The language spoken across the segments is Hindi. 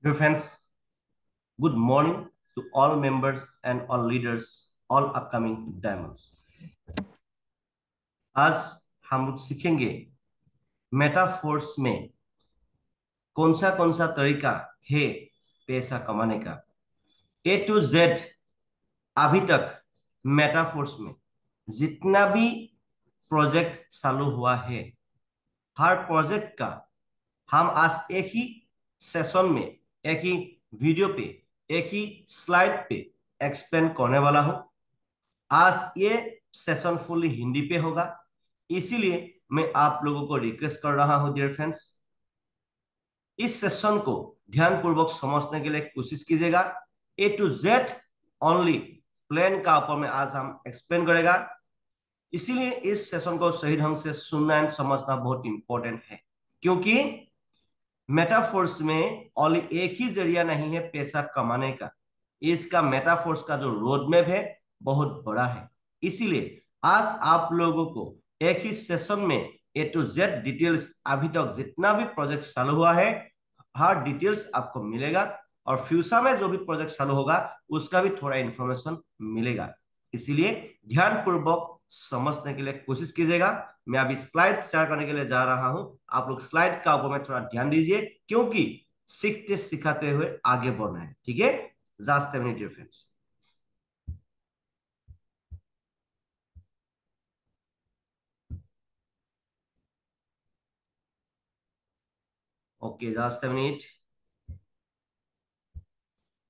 Dear friends, good morning to all members and all leaders, all upcoming diamonds. आज हम लोग सीखेंगे मेटाफोर्स में कौन सा तरीका है पैसा कमाने का। ए टू जेड अभी तक मेटाफोर्स में जितना भी प्रोजेक्ट चालू हुआ है, हर प्रोजेक्ट का हम आज एक ही सेशन में, एक ही वीडियो पे, एक ही स्लाइड पे एक्सप्लेन करने वाला हूं। आज ये सेशन फुल्ली हिंदी पे होगा, इसीलिए मैं आप लोगों को रिक्वेस्ट कर रहा हूं डियर फ्रेंड्स, इस सेशन को ध्यानपूर्वक समझने के लिए कोशिश कीजिएगा। ए टू जेड ओनली प्लान का ऊपर में आज हम एक्सप्लेन करेगा, इसीलिए इस सेशन को सही ढंग से सुनना एंड समझना बहुत इंपॉर्टेंट है, क्योंकि मेटाफोर्स में ओनली एक ही जरिया नहीं है पैसा कमाने का। इसका मेटाफोर्स का जो रोड मैप है बहुत बड़ा है, इसीलिए आज आप लोगों को एक ही सेशन में ए टू जेड डिटेल्स, अभी तक जितना भी प्रोजेक्ट चालू हुआ है हर डिटेल्स आपको मिलेगा, और फ्यूचर में जो भी प्रोजेक्ट चालू होगा उसका भी थोड़ा इंफॉर्मेशन मिलेगा। इसीलिए ध्यानपूर्वक समझने के लिए कोशिश कीजिएगा। मैं अभी स्लाइड शेयर करने के लिए जा रहा हूं, आप लोग स्लाइड का ऊपर में थोड़ा ध्यान दीजिए, क्योंकि सीखते सिखाते हुए आगे बढ़ना है। ठीक है, just a minute dear friends. Okay, just a minute.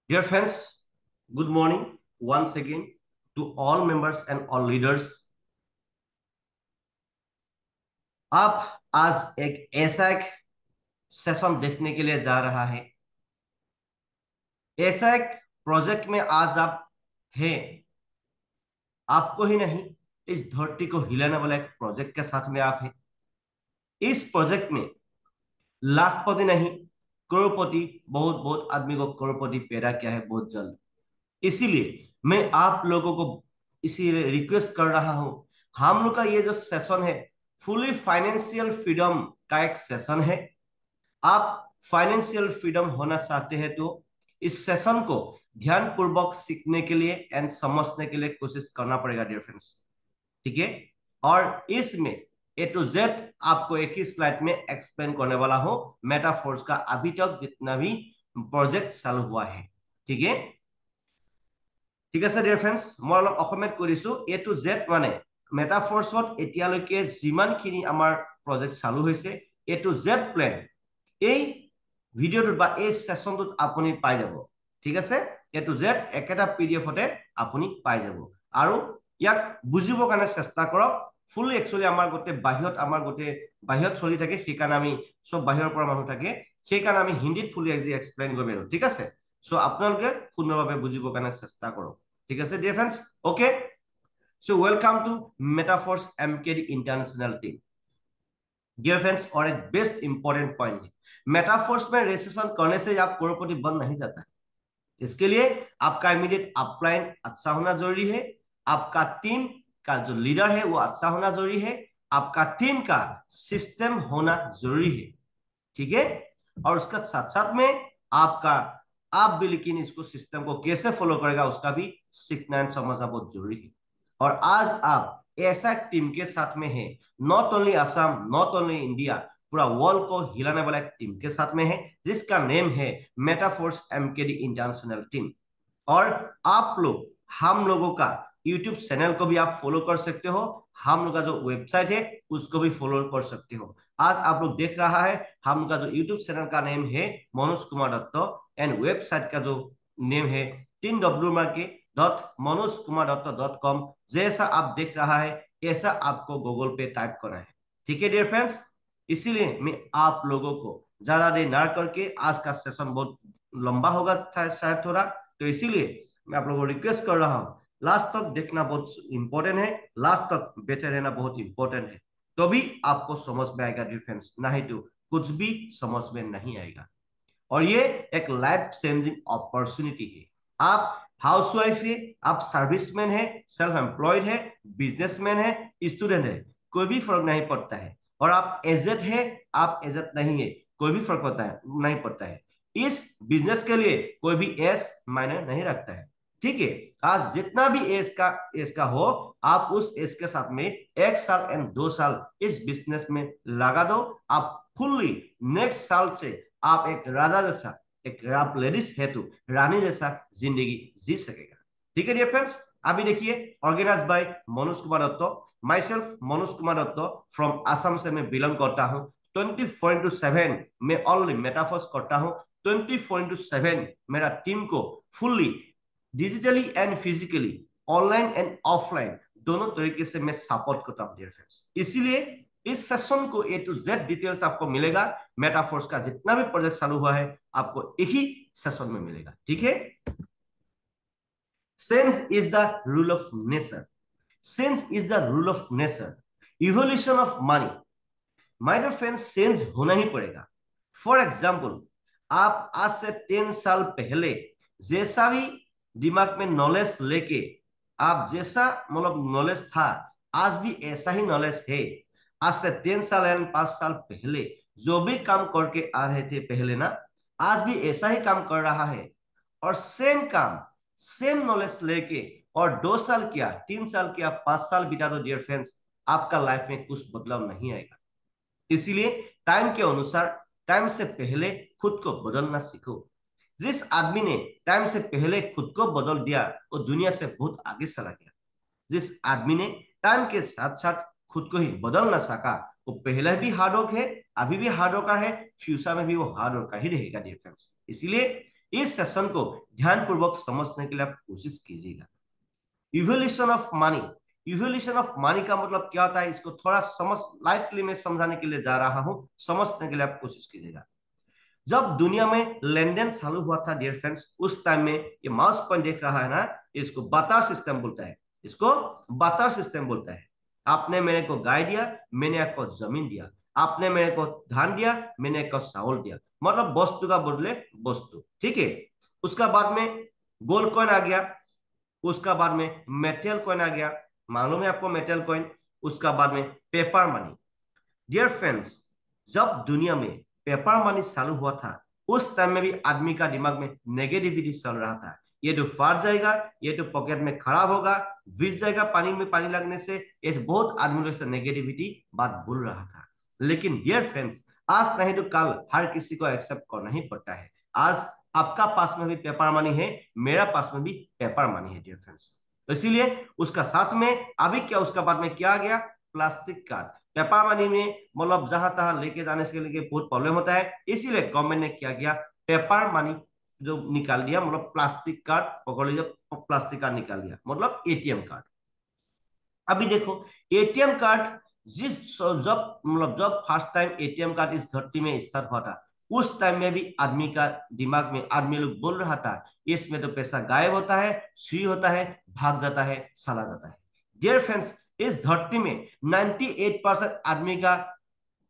Dear friends, good morning once again to all members and all leaders. आप आज एक सेशन देखने के लिए जा रहा है। ऐसा एक प्रोजेक्ट में आज आप हैं, आपको ही नहीं इस धरती को हिलाने वाला एक प्रोजेक्ट के साथ में आप हैं। इस प्रोजेक्ट में लाखपति नहीं, करोड़पति, बहुत बहुत आदमी को करोड़पति पैदा किया है बहुत जल्द। इसीलिए मैं आप लोगों को इसीलिए रिक्वेस्ट कर रहा हूं, हम लोग का ये जो सेशन है फुली फाइनेंशियल फ्रीडम का एक सेशन है। आप फाइनेंशियल फ्रीडम होना चाहते हैं तो इस सेशन को ध्यानपूर्वक सीखने के लिए एंड समझने के लिए कोशिश करना पड़ेगा डियर फ्रेंड्स। ठीक है, और इसमें ए टू जेड आपको एक ही स्लाइड में एक्सप्लेन करने वाला हूं मेटाफोर्स का अभी तक जितना भी प्रोजेक्ट चालू हुआ है। ठीक है, ঠিক আছে ডিয়াৰ ফ্ৰেণ্ডছ, মই অলপ অসমীয়াত কৈ দিছো। এ টু জেড মানে মেটাফৰ্ছত এতিয়ালৈকে যিমানখিনি আমাৰ প্ৰজেক্ট চালু হৈছে, এ টু জেড প্লেন এই ভিডিঅ'টোত বা এই সেশনটোত আপুনি পাই যাব। ঠিক আছে, এ টু জেড একেটা পিডিএফতে আপুনি পাই যাব, আৰু ইয়াক বুজিবৰ কাৰণে চেষ্টা কৰক। ফুলি একচুৱেলি আমাৰ গোটেই বাহিৰত চলি থাকে, সেইকাৰণে আমি চব বাহিৰৰ পৰা মানুহ থাকে, সেইকাৰণে আমি হিন্দীত ফুলি এক্সপ্লেইন কৰিম। ঠিক আছে, সো আপোনালোকে সুন্দৰভাৱে বুজিবৰ কাৰণে চেষ্টা কৰক। ঠিক আছে dear friends, okay. So welcome to Metaforce MKD international team. Dear friends, और एक बेस्ट इंपॉर्टेंट पॉइंट है, मेटाफोर्स में रजिस्ट्रेशन करने से आप करोड़पति बन नहीं जाता है। इसके लिए आपका इमीडिएट अपलाइन अच्छा होना जरूरी है, आपका टीम का जो लीडर है वो अच्छा होना जरूरी है, आपका टीम का सिस्टम होना जरूरी है। ठीक है, और उसका साथ साथ में आपका आप भी लेकिन इसको सिस्टम को कैसे फॉलो करेगा उसका भी सीखना एंड समझना बहुत जरूरी है। और आज आप ऐसा टीम के साथ में है, not only Assam, not only India, पूरा वर्ल्ड को हिलाने वाला एक टीम के साथ में है, जिसका नेम है मेटाफोर्स एमकेडी इंटरनेशनल टीम। और आप लोग हम लोगों का यूट्यूब चैनल को भी आप फॉलो कर सकते हो, हम लोग का जो वेबसाइट है उसको भी फॉलो कर सकते हो। आज आप लोग देख रहा है हम लोग का जो यूट्यूब चैनल का नेम है मनोज कुमार दत्त, एंड वेबसाइट का जो नेम है 3w.manojkumardatta.com। जैसा आप देख रहा है ऐसा आपको गूगल पे टाइप करना है। ठीक है डियर फ्रेंड्स, इसीलिए मैं आप लोगों को ज्यादा देर ना करके, आज का सेशन बहुत लंबा होगा शायद थोड़ा, तो इसीलिए मैं आप लोगों को रिक्वेस्ट कर रहा हूं, लास्ट तक देखना बहुत इंपॉर्टेंट है, लास्ट तक बैठे रहना बहुत इंपॉर्टेंट है, तो भी आपको समझ में आएगा डिफरेंस, नहीं तो कुछ भी समझ में नहीं आएगा। और ये एक लाइफ चेंजिंग अपॉर्चुनिटी है। आप हाउसवाइफ है, आप सर्विसमैन है, सेल्फ एम्प्लॉयड है, बिजनेसमैन है, स्टूडेंट है, कोई भी फर्क नहीं पड़ता है। और आप एजेड है, आप एजेड नहीं है, कोई भी फर्क पड़ता है नहीं पड़ता है। इस बिजनेस के लिए कोई भी एज मायने नहीं रखता है। ठीक है, आज जितना भी एज का हो, आप उस एज के साथ में 1 साल एंड 2 साल इस बिजनेस में लगा दो, आप फुल्ली नेक्स्ट साल से आप एक राजा जैसा, एक आप लेडीज है तो रानी जैसा जिंदगी जी सकेगा। ठीक है डियर फ्रेंड्स, अभी देखिए organise by Manoj Kumar Dutt. Myself Manoj Kumar Dutt from Assam से मैं बिलोंग करता हूँ। 24/7 मैं ऑनली मेटाफर्स करता हूँ। 24/7 मेरा टीम को fully digitally and physically, online and offline दोनों तरीके से मैं सपोर्ट करता हूँ डियर फ्रेंड्स। इसीलिए इस सेशन को A to Z डिटेल्स आपको मिलेगा। मेटाफोर्स का जितना भी प्रोजेक्ट चालू हुआ है आपको एक ही सेशन में मिलेगा। ठीक है, sense is the rule of nature. Sense is the rule of nature, evolution of money. My dear friends, sense होना ही पड़ेगा। फॉर एग्जाम्पल, आप आज से 10 साल पहले जैसा भी दिमाग में नॉलेज लेके, आप जैसा मतलब नॉलेज था, आज भी ऐसा ही नॉलेज है। आज से 10 साल या 5 साल पहले जो भी काम करके आ रहे थे पहले ना, आज भी ऐसा ही काम कर रहा है। और सेम काम, सेम नॉलेज लेके और 2 साल किया, 3 साल किया, 5 साल बिता दो डियर फ्रेंड्स, आपका लाइफ में कुछ बदलाव नहीं आएगा। इसीलिए टाइम के अनुसार, टाइम से पहले खुद को बदलना सीखो। जिस आदमी ने टाइम से पहले खुद को बदल दिया वो दुनिया से बहुत आगे चला गया। जिस आदमी ने टाइम के साथ साथ खुद को ही बदल ना सका वो पहले भी हार्ड वर्क है, अभी भी हार्ड वर्कर है, फ्यूचर में भी वो हार्ड वर्कर ही रहेगा डियर फ्रेंड्स। इसलिए इस सेशन को ध्यानपूर्वक समझने के लिए आप कोशिश कीजिएगा। Evolution of money. Evolution of money का मतलब क्या होता है, इसको थोड़ा समझ लाइटली में समझाने के लिए जा रहा हूं, समझने के लिए आप कोशिश कीजिएगा। जब दुनिया में लेन देन चालू हुआ था डियर फ्रेंड्स, उस टाइम में ये माउस पॉइंट देख रहा है ना, इसको बातार सिस्टम बोलता है। इसको बातार सिस्टम बोलता है। आपने मेरे को गाय दिया, मैंने आपको जमीन दिया। आपने मेरे को धान दिया, मैंने आपको चावल दिया। मतलब वस्तु का बदले वस्तु। ठीक है, उसका बाद में गोल्ड कॉइन आ गया, उसका बाद में मेटल कॉइन आ गया, मालूम है आपको मेटल कॉइन। उसका बाद में पेपर मनी। डियर फ्रेंड्स, जब दुनिया में पेपर मनी चालू हुआ था उस टाइम में भी आदमी का दिमाग में नेगेटिविटी चल रहा था। ये तो फाट जाएगा, ये तो पॉकेट में खराब होगा, भिज जाएगा पानी में, पानी लगने से। ऐसे बहुत आदमी लोग से नेगेटिविटी बात बोल रहा था। लेकिन डियर फ्रेंड्स, आज नहीं तो कल हर किसी को एक्सेप्ट करना ही पड़ता है। आज आपका पास में भी पेपर मनी है, मेरा पास में भी पेपर मनी है डियर फ्रेंड्स। तो इसीलिए उसका साथ में अभी क्या, उसका बाद में क्या आ गया, प्लास्टिक कार्ड। पेपर मनी में मतलब जहां तहां लेके जाने के लिए बहुत प्रॉब्लम होता है, इसीलिए गवर्नमेंट ने क्या किया, पेपर मनी जो निकाल दिया, मतलब प्लास्टिक कार्ड पकड़ लीजिए, प्लास्टिक कार्ड निकाल दिया, मतलब एटीएम कार्ड। अभी देखो एटीएम कार्ड, जिस जब फर्स्ट टाइम एटीएम कार्ड इस धरती में स्टार्ट हुआ था, उस टाइम में भी आदमी का दिमाग में आदमी लोग बोल रहा था इसमें तो पैसा गायब होता है, सुई होता है, भाग जाता है, चला जाता है। डियर फ्रेंड्स, इस धरती में 98% आदमी का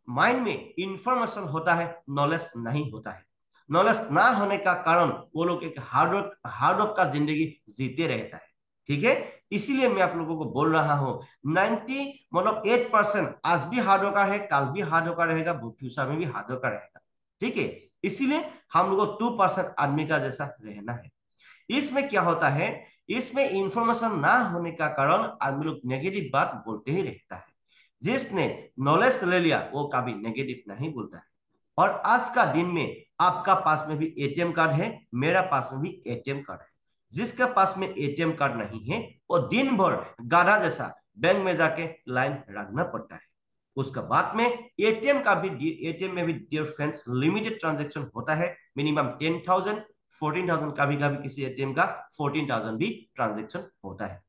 माइंड में इंफॉर्मेशन होता है, नॉलेज नहीं होता है। नॉलेज ना होने का कारण वो लोग एक हार्डवर्क का जिंदगी जीते रहता है। ठीक है, इसीलिए मैं आप लोगों को बोल रहा हूं 90 मतलब 8% आज भी हार्डवर्कर है, कल भी हार्डवर्कर रहेगा, फ्यूचर में भी हार्डवर्कर रहेगा। ठीक है, इसीलिए हम लोग को 2% आदमी का जैसा रहना है। इसमें क्या होता है, इसमें इंफॉर्मेशन ना होने का कारण आदमी लोग नेगेटिव बात बोलते ही रहता है। जिसने नॉलेज ले लिया वो कभी नेगेटिव नहीं बोलता है। और आज का दिन में आपका पास में भी एटीएम कार्ड है, मेरा पास में भी एटीएम कार्ड है। जिसके पास में एटीएम कार्ड नहीं है वो दिन भर गाधा जैसा बैंक में जाके लाइन रखना पड़ता है। उसका बाद में एटीएम में भी डियर फ्रेंड्स लिमिटेड ट्रांजेक्शन होता है, मिनिमम 10,000 14,000, कभी कभी किसी एटीएम का 14,000 भी ट्रांजेक्शन होता है।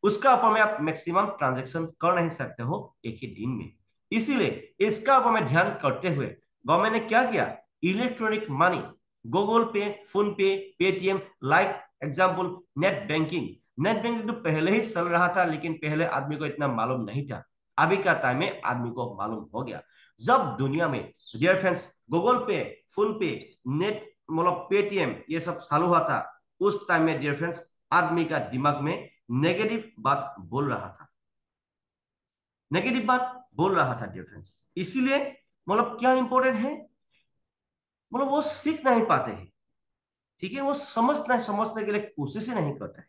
उसका ऊपर में आप मैक्सिमम ट्रांजेक्शन कर नहीं सकते हो एक ही दिन में। इसीलिए इसका ऊपर में ध्यान करते हुए गवर्नमेंट ने क्या किया, इलेक्ट्रॉनिक मनी, गूगल पे, फोन पे, Paytm, like example net banking. Net banking तो पहले ही चल रहा था लेकिन पहले आदमी को इतना मालूम नहीं था। अभी का टाइम में आदमी को मालूम हो गया। जब दुनिया में डियर फ्रेंड्स गूगल पे, फोन पे, नेट मतलब पेटीएम ये सब चालू हुआ था, उस टाइम में डियर फ्रेंड्स आदमी का दिमाग में नेगेटिव बात बोल रहा था, नेगेटिव बात बोल रहा था डियर फ्रेंड्स। इसीलिए मतलब क्या इंपॉर्टेंट है, मतलब वो सीख नहीं पाते हैं, ठीक है, वो समझने के लिए कोशिश ही नहीं करता है।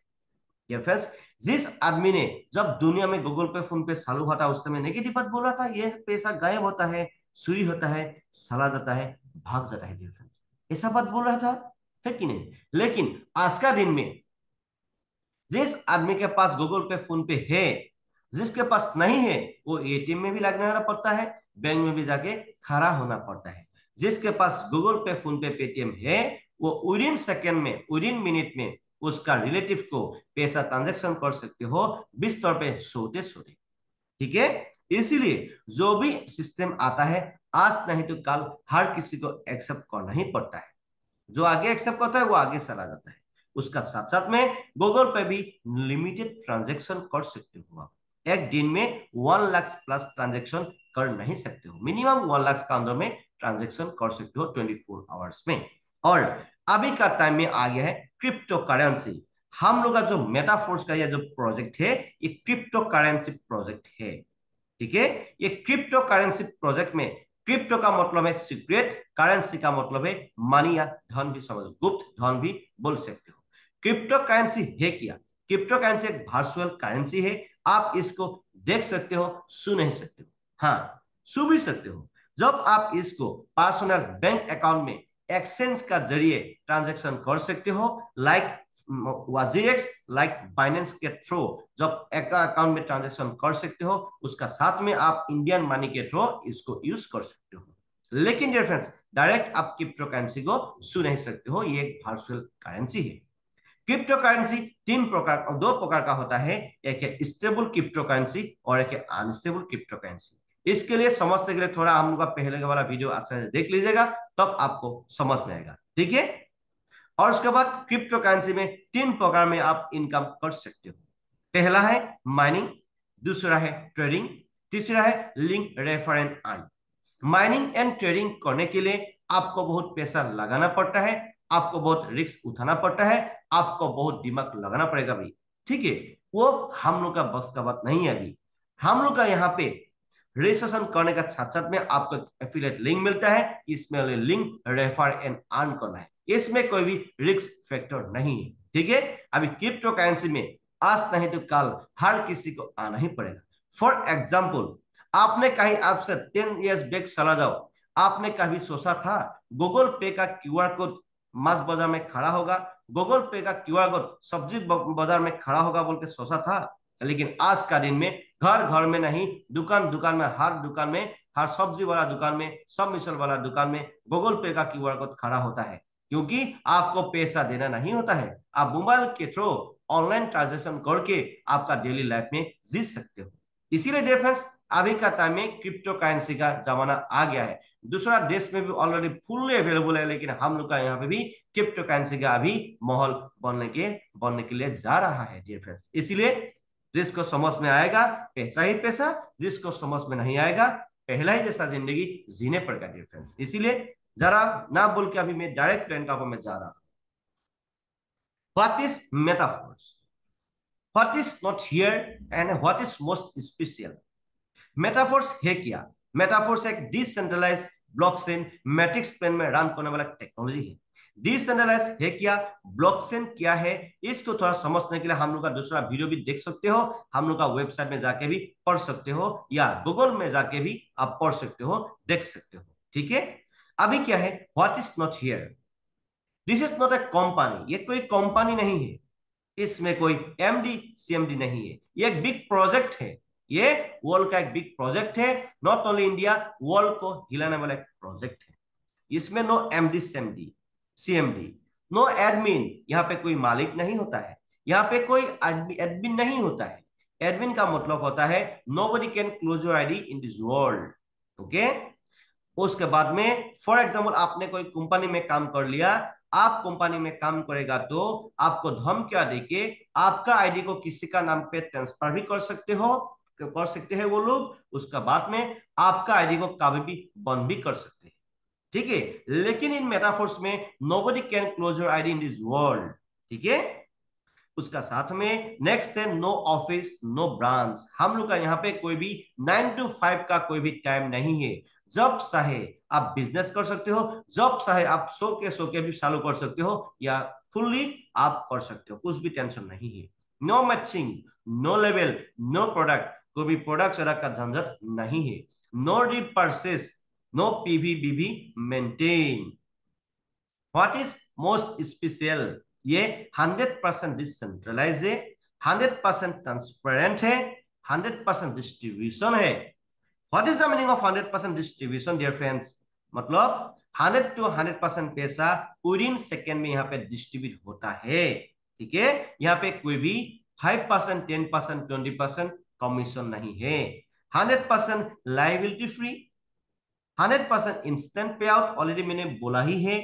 ये फ्रेंड्स, जिस आदमी ने जब दुनिया में गूगल पे फोन पे चालू हुआ था उस समय नेगेटिव बात बोला था, ये पैसा गायब होता है, चोरी होता है, चला जाता है, भाग जाता है डियर फ्रेंड्स, ऐसा बात बोल रहा था, है कि नहीं? लेकिन आज का दिन में जिस आदमी के पास गूगल पे फोन पे है, जिसके पास नहीं है, वो एटीएम में भी लगना पड़ता है, बैंक में भी जाके खड़ा होना पड़ता है। जिसके पास गूगल पे फोन पे पेटीएम है, वो विद इन सेकेंड में, विद इन मिनट में उसका रिलेटिव को पैसा ट्रांजेक्शन कर सकते हो, बिस्तर पे सोते सोते, ठीक है। इसीलिए जो भी सिस्टम आता है, आज नहीं तो कल हर किसी को एक्सेप्ट करना ही पड़ता है। जो आगे एक्सेप्ट करता है वो आगे चला जाता है। उसका साथ साथ में गूगल पे भी लिमिटेड ट्रांजेक्शन कर सकते हो आप। एक दिन में 1 लाख प्लस ट्रांजेक्शन कर नहीं सकते हो, मिनिमम 1 लाख का अंदर में ट्रांजेक्शन कर सकते हो 24 आवर्स में। और अभी का टाइम में आ गया है क्रिप्टो करेंसी। हम लोग का जो मेटाफोर्स का यह जो प्रोजेक्ट है, ये क्रिप्टो करेंसी प्रोजेक्ट है, ठीक है। ये क्रिप्टो करेंसी प्रोजेक्ट में क्रिप्टो का मतलब है सीक्रेट, करेंसी का मतलब है मनी या धन भी समझो, गुप्त धन भी बोल सकते हो। क्रिप्टो करेंसी है क्या? क्रिप्टो करेंसी एक वर्चुअल करेंसी है। आप इसको देख सकते हो, छू नहीं सकते हो, हाँ छू भी सकते हो। जब आप इसको पर्सनल बैंक अकाउंट में एक्सचेंज का जरिए ट्रांजेक्शन कर सकते हो, लाइक वाजीरेक्स, लाइक बाइनेंस के थ्रू जब एक अकाउंट में ट्रांजेक्शन कर सकते हो, उसका साथ में आप इंडियन मनी के थ्रू इसको यूज कर सकते हो। लेकिन डियर फ्रेंड्स, डायरेक्ट आप क्रिप्टो करेंसी को छू नहीं सकते हो, ये एक वर्चुअल करेंसी है। क्रिप्टो करेंसी दो प्रकार का होता है, एक है स्टेबल क्रिप्टो करेंसी और एक है अनस्टेबल क्रिप्टो करेंसी। इसके लिए समझने के लिए थोड़ा हम लोग का पहले का वाला वीडियो अच्छा से देख लीजिएगा, तब आपको समझ में आएगा, ठीक है। और उसके बाद क्रिप्टो करेंसी में 3 प्रकार में आप इनकम कर सकते हो। पहला है माइनिंग, दूसरा है ट्रेडिंग, तीसरा है link refer and earn. Mining and trading करने के लिए आपको बहुत पैसा लगाना पड़ता है, आपको बहुत रिस्क उठाना पड़ता है, आपको बहुत दिमाग लगाना पड़ेगा भाई, ठीक है। वो हम लोग का बस का बात नहीं है। अभी हम लोग का यहाँ पे रजिस्ट्रेशन करने का साथ साथ में आपको एफिलिएट लिंक मिलता है, इसमें लिंक रेफर एंड अर्न करना है, इसमें कोई भी रिस्क फैक्टर नहीं है, ठीक है। अभी क्रिप्टो करेंसी में आज नहीं तो कल हर किसी को आना ही पड़ेगा। फॉर एग्जाम्पल, आपने कहीं आपसे 10 इयर्स बैक चला जाओ, आपने कभी सोचा था गूगल पे का क्यूआर कोड मास बाजार में खड़ा होगा, गूगल पे का क्यूआर कोड सब्जी बाजार में खड़ा होगा बोल के सोचा था? लेकिन आज का दिन में घर घर में नहीं, दुकान दुकान में, हर दुकान में, हर सब्जी वाला दुकान में, सब मिसल वाला दुकान में गूगल पे का क्यूआर कोड खड़ा होता है। क्योंकि आपको पैसा देना नहीं होता है, आप मोबाइल के थ्रू ऑनलाइन ट्रांजेक्शन करके आपका डेली लाइफ में जी सकते हो। इसीलिए डियर फ्रेंड्स, अभी का टाइम में क्रिप्टो करेंसी का जमाना आ गया है। दूसरा देश में भी ऑलरेडी फुल्ली अवेलेबल है, लेकिन हम लोग का यहाँ पे भी क्रिप्टो करेंसी का अभी माहौल बनने के लिए जा रहा है डियर फ्रेंड्स। इसीलिए जिसको समझ में आएगा पैसा ही पैसा, जिसको समझ में नहीं आएगा पहला ही जैसा जिंदगी जीने पड़ेगा डियर फ्रेंड्स। इसीलिए जरा ना बोल के अभी मैं डायरेक्ट प्लान का में जा रहा हूं। What is Metaforce, what is not here and what is most special. Metaforce है क्या? मेटाफोर्स एक डिसेंट्रलाइज ब्लॉकचेन मैट्रिक्स प्लेन में रन करने वाला टेक्नोलॉजी है। डिसेंट्रलाइज है क्या, ब्लॉकचेन क्या है, इसको थोड़ा समझने के लिए हम लोग का दूसरा वीडियो भी देख सकते हो, हम लोग का वेबसाइट में जाके भी पढ़ सकते हो, या गूगल में जाके भी आप पढ़ सकते हो, देख सकते हो, ठीक है। अभी क्या है, what is not here, this is not a company, ये कोई कंपनी नहीं है, इसमें कोई एमडी सीएमडी नहीं है, ये एक बिग प्रोजेक्ट है, ये वर्ल्ड का एक बिग प्रोजेक्ट है, नॉट ओनली इंडिया, वर्ल्ड को हिलाने वाला एक प्रोजेक्ट है। इसमें no MD CMD CMD, no admin, यहाँ पे कोई मालिक नहीं होता है, यहाँ पे कोई एडमिन नहीं होता है। एडमिन का मतलब होता है nobody can close your ID in this world, okay. उसके बाद में फॉर एग्जाम्पल आपने कोई कंपनी में काम कर लिया, आप कंपनी में काम करेगा तो आपको धमकियां देके आपका आईडी को किसी का नाम पे ट्रांसफर भी कर सकते हैं वो लोग। उसका बाद में आपका आईडी को कभी भी बंद भी कर सकते हैं, ठीक है। लेकिन इन मेटाफोर्स में nobody can close your ID in this world, ठीक है। उसका साथ में नेक्स्ट है नो ऑफिस नो ब्रांच, हम लोग का यहाँ पे कोई भी 9 to 5 का कोई भी टाइम नहीं है। जब चाहे आप बिजनेस कर सकते हो, जब चाहे आप सो के भी चालू कर सकते हो, या फुल्ली आप कर सकते हो, कुछ भी टेंशन नहीं है। No matching, no level, no product, कोई भी प्रोडक्ट का झंझट नहीं है। No repurchase, no PV maintain. What is most special, ये 100% डिसेंट्रलाइज है, 100% ट्रांसपेरेंट है, 100% डिस्ट्रीब्यूशन है। What is the meaning of 100% distribution dear friends? मतलब 100 to 100% पैसा विद इन सेकेंड में यहाँ पे डिस्ट्रीब्यूट होता है। ठीक है, यहाँ पे कोई भी 5%, 10%, 20% कमीशन नहीं है। 100% लाइबिलिटी फ्री, 100% इंस्टेंट पे आउट, ऑलरेडी मैंने बोला ही है।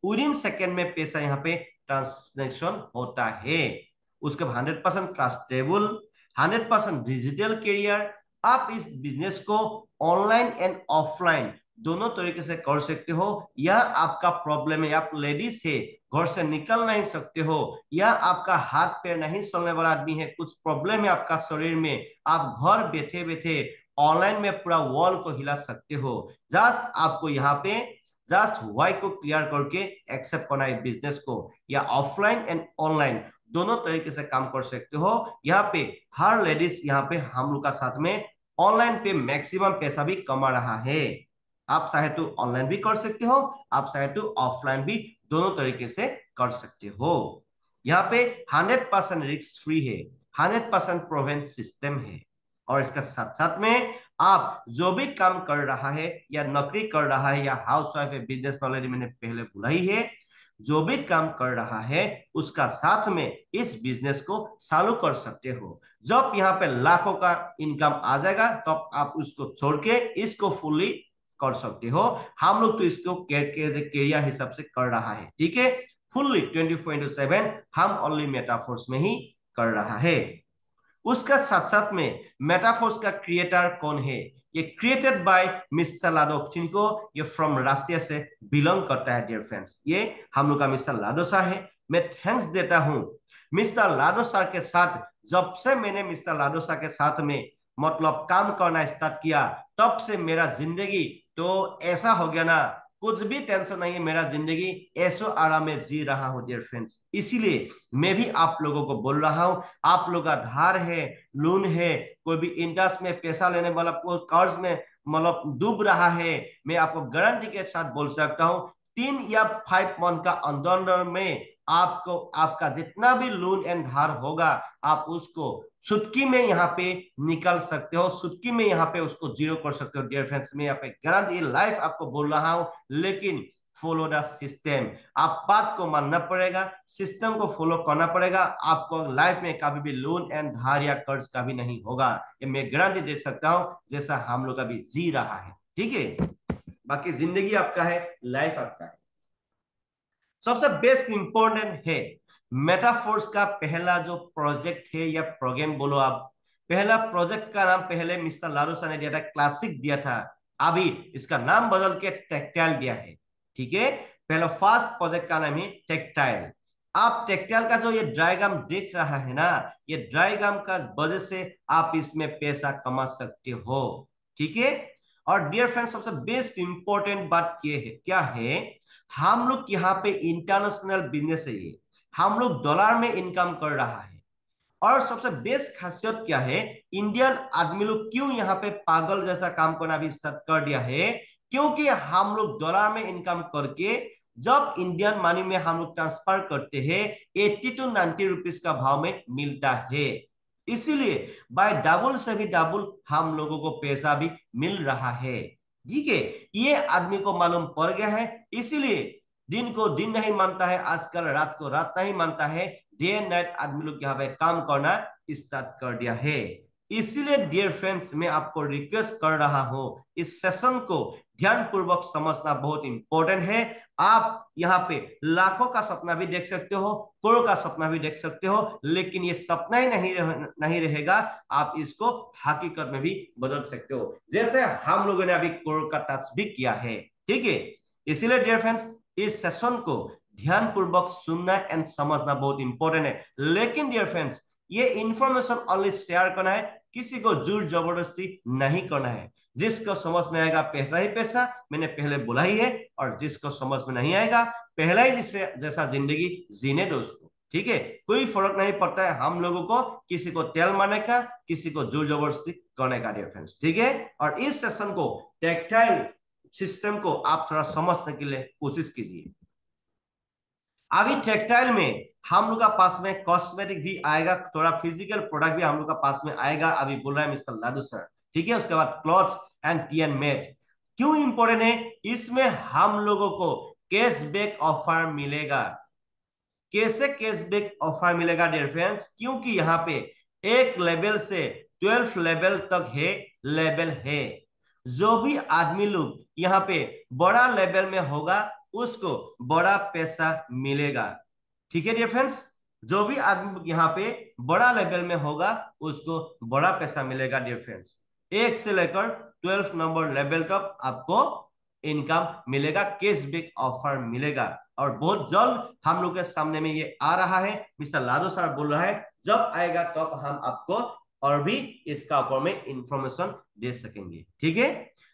विद इन सेकेंड में पैसा यहाँ पे ट्रांसजेक्शन होता है। उसके बाद 100% ट्रस्टेबल, 100% डिजिटल कैरियर। आप इस बिजनेस को ऑनलाइन एंड ऑफलाइन दोनों तरीके से कर सकते हो। या आपका प्रॉब्लम है, आप लेडीज है, घर से निकल नहीं सकते हो, या आपका हाथ पैर नहीं चलने वाला आदमी है, कुछ प्रॉब्लम है आपका शरीर में, आप घर बैठे बैठे ऑनलाइन में पूरा वॉल को हिला सकते हो। जस्ट आपको यहाँ पे जस्ट वाई को क्लियर करके एक्सेप्ट करना है बिजनेस को, या ऑफलाइन एंड ऑनलाइन दोनों तरीके से काम कर सकते हो। यहाँ पे हर लेडीज यहाँ पे हम लोग का साथ में ऑनलाइन पे मैक्सिमम पैसा भी कमा रहा है। आप चाहे तो ऑनलाइन भी कर सकते हो, आप चाहे तो ऑफलाइन भी दोनों तरीके से कर सकते हो। यहाँ पे 100% रिस्क फ्री है, 100% प्रोवेंट सिस्टम है। और इसका साथ साथ में आप जो भी काम कर रहा है, या नौकरी कर रहा है, या हाउस वाइफ है, बिजनेस ऑलरेडी मैंने पहले बोला ही है, जो भी काम कर रहा है उसका साथ में इस बिजनेस को चालू कर सकते हो। जब यहाँ पे लाखों का इनकम आ जाएगा तब आप उसको छोड़ के इसको फुल्ली कर सकते हो। हम लोग तो इसको कैरियर हिसाब से कर रहा है, ठीक है, फुल्ली 24/7 हम ओनली मेटाफोर्स में ही कर रहा है। उसका साथ साथ में मेटाफोर्स का क्रिएटर कौन है? ये क्रिएटेड बाय मिस्टर लाडोक्चिनको, ये फ्रॉम रशिया से बिलोंग करता है डियर फ्रेंड्स। ये हम लोग का मिस्टर लाडो सर है। मैं थैंक्स देता हूं मिस्टर लाडो सर के साथ। जब से मैंने मिस्टर लाडो सर के साथ में मतलब काम करना स्टार्ट किया, तब से मेरा जिंदगी तो ऐसा हो गया ना, कुछ भी टेंशन नहीं है, मेरा जिंदगी ऐसो आराम में जी रहा हूं डियर फ्रेंड्स। इसीलिए मैं भी आप लोगों को बोल रहा हूं, आप लोग का धार है, लोन है, कोई भी इंटरेस्ट में पैसा लेने वाला कर्ज में मतलब डूब रहा है, मैं आपको गारंटी के साथ बोल सकता हूं 3 या 5 मंथ का अंदर में आपको आपका जितना भी लोन एंड धार होगा, आप उसको चुटकी में यहाँ पे निकल सकते हो, चुटकी में यहाँ पे उसको जीरो कर सकते हो डियर फ्रेंड्स। मैं यहाँ पे गारंटी लाइफ आपको बोल रहा हूँ, लेकिन फॉलो द सिस्टम। आप बात को मानना पड़ेगा, सिस्टम को फॉलो करना पड़ेगा, आपको लाइफ में कभी भी लोन एंड धार या कर्ज कभी नहीं होगा। ये मैं गारंटी दे सकता हूं, जैसा हम लोग अभी जी रहा है, ठीक है। बाकी जिंदगी आपका है, लाइफ आपका है। सबसे बेस्ट इंपॉर्टेंट है मेटाफोर्स का पहला जो प्रोजेक्ट है या प्रोग्राम बोलो आप, पहला प्रोजेक्ट का नाम पहले मिस्टर लारूसा ने दिया था, क्लासिक दिया था। अभी इसका नाम बदल के टेक्टाइल दिया है, ठीक है। पहला फर्स्ट प्रोजेक्ट का नाम है टेक्टाइल। आप टेक्टाइल का जो ये ड्राइग्राम देख रहा है ना, ये ड्राइग्राम का वजह से आप इसमें पैसा कमा सकते हो, ठीक है। और डियर फ्रेंड्स, सबसे बेस्ट इंपॉर्टेंट बात ये है, क्या है, हम लोग यहाँ पे इंटरनेशनल बिजनेस है, ये हम लोग डॉलर में इनकम कर रहा है। और सबसे बेस्ट खासियत क्या है, इंडियन आदमी लोग क्यों यहाँ पे पागल जैसा काम करना भी स्टार्ट कर दिया है, क्योंकि हम लोग डॉलर में इनकम करके जब इंडियन मनी में हम लोग ट्रांसफर करते हैं 80 to 90 रुपीज का भाव में मिलता है। इसीलिए बाय डबल से भी डबल हम लोगों को पैसा भी मिल रहा है, ठीक है। ये आदमी को मालूम पड़ गया है, इसीलिए दिन को दिन नहीं मानता है, आजकल रात को रात नहीं मानता है, डे एंड नाइट आदमी लोग यहाँ पे काम करना स्टार्ट कर दिया है। इसीलिए डियर फ्रेंड्स, मैं आपको रिक्वेस्ट कर रहा हूं, इस सेशन को ध्यान पूर्वक समझना बहुत इंपॉर्टेंट है। आप यहाँ पे लाखों का सपना भी देख सकते हो, करोड़ों का सपना भी देख सकते हो, लेकिन ये सपना ही नहीं रहेगा, आप इसको हकीकत में भी बदल सकते हो, जैसे हम लोगों ने अभी करोड़ का टच भी किया है, ठीक है। इसीलिए डियर फ्रेंड्स, इस सेशन को ध्यान पूर्वक सुनना एंड समझना बहुत इंपॉर्टेंट है। लेकिन डियर फ्रेंड्स, ये इंफॉर्मेशन ओनली शेयर करना है, किसी को जोर जबरदस्ती नहीं करना है। जिसको समझ में आएगा पैसा ही पैसा, मैंने पहले बोला ही है, और जिसको समझ में नहीं आएगा पहला ही जिससे जैसा जिंदगी जीने दो उसको, ठीक है। कोई फर्क नहीं पड़ता है हम लोगों को किसी को तेल मारने का, किसी को जोर जबरदस्ती करने का डिफरेंस, ठीक है। और इस सेशन को टेक्टाइल सिस्टम को आप थोड़ा समझने के लिए कोशिश कीजिए। अभी टेक्सटाइल में हम लोग का पास में कॉस्मेटिक भी आएगा, थोड़ा फिजिकल प्रोडक्ट भी हम लोग का पास में आएगा, अभी बोल रहा है मिस्टर लादू सर, ठीक है। उसके बाद clothes and T and made क्यों इंपॉर्टेंट है, इसमें हम लोगों को कैशबैक ऑफर मिलेगा। कैसे कैशबैक ऑफर मिलेगा डियर फ्रेंड्स, क्योंकि यहाँ पे एक लेवल से 12 लेवल तक है, लेवल है। जो भी आदमी लोग यहाँ पे बड़ा लेवल में होगा उसको बड़ा पैसा मिलेगा, ठीक है डियर फ्रेंड्स। जो भी आदमी यहाँ पे बड़ा लेवल में होगा उसको बड़ा पैसा मिलेगा डियर फ्रेंड्स। 1 से लेकर 12 नंबर लेवल तक आपको इनकम मिलेगा, कैशबैक ऑफर मिलेगा। और बहुत जल्द हम लोग के सामने में ये आ रहा है, मिस्टर लादो सर बोल रहा है जब आएगा तब तो हम आपको और भी इसका ऊपर में इंफॉर्मेशन दे सकेंगे, ठीक है।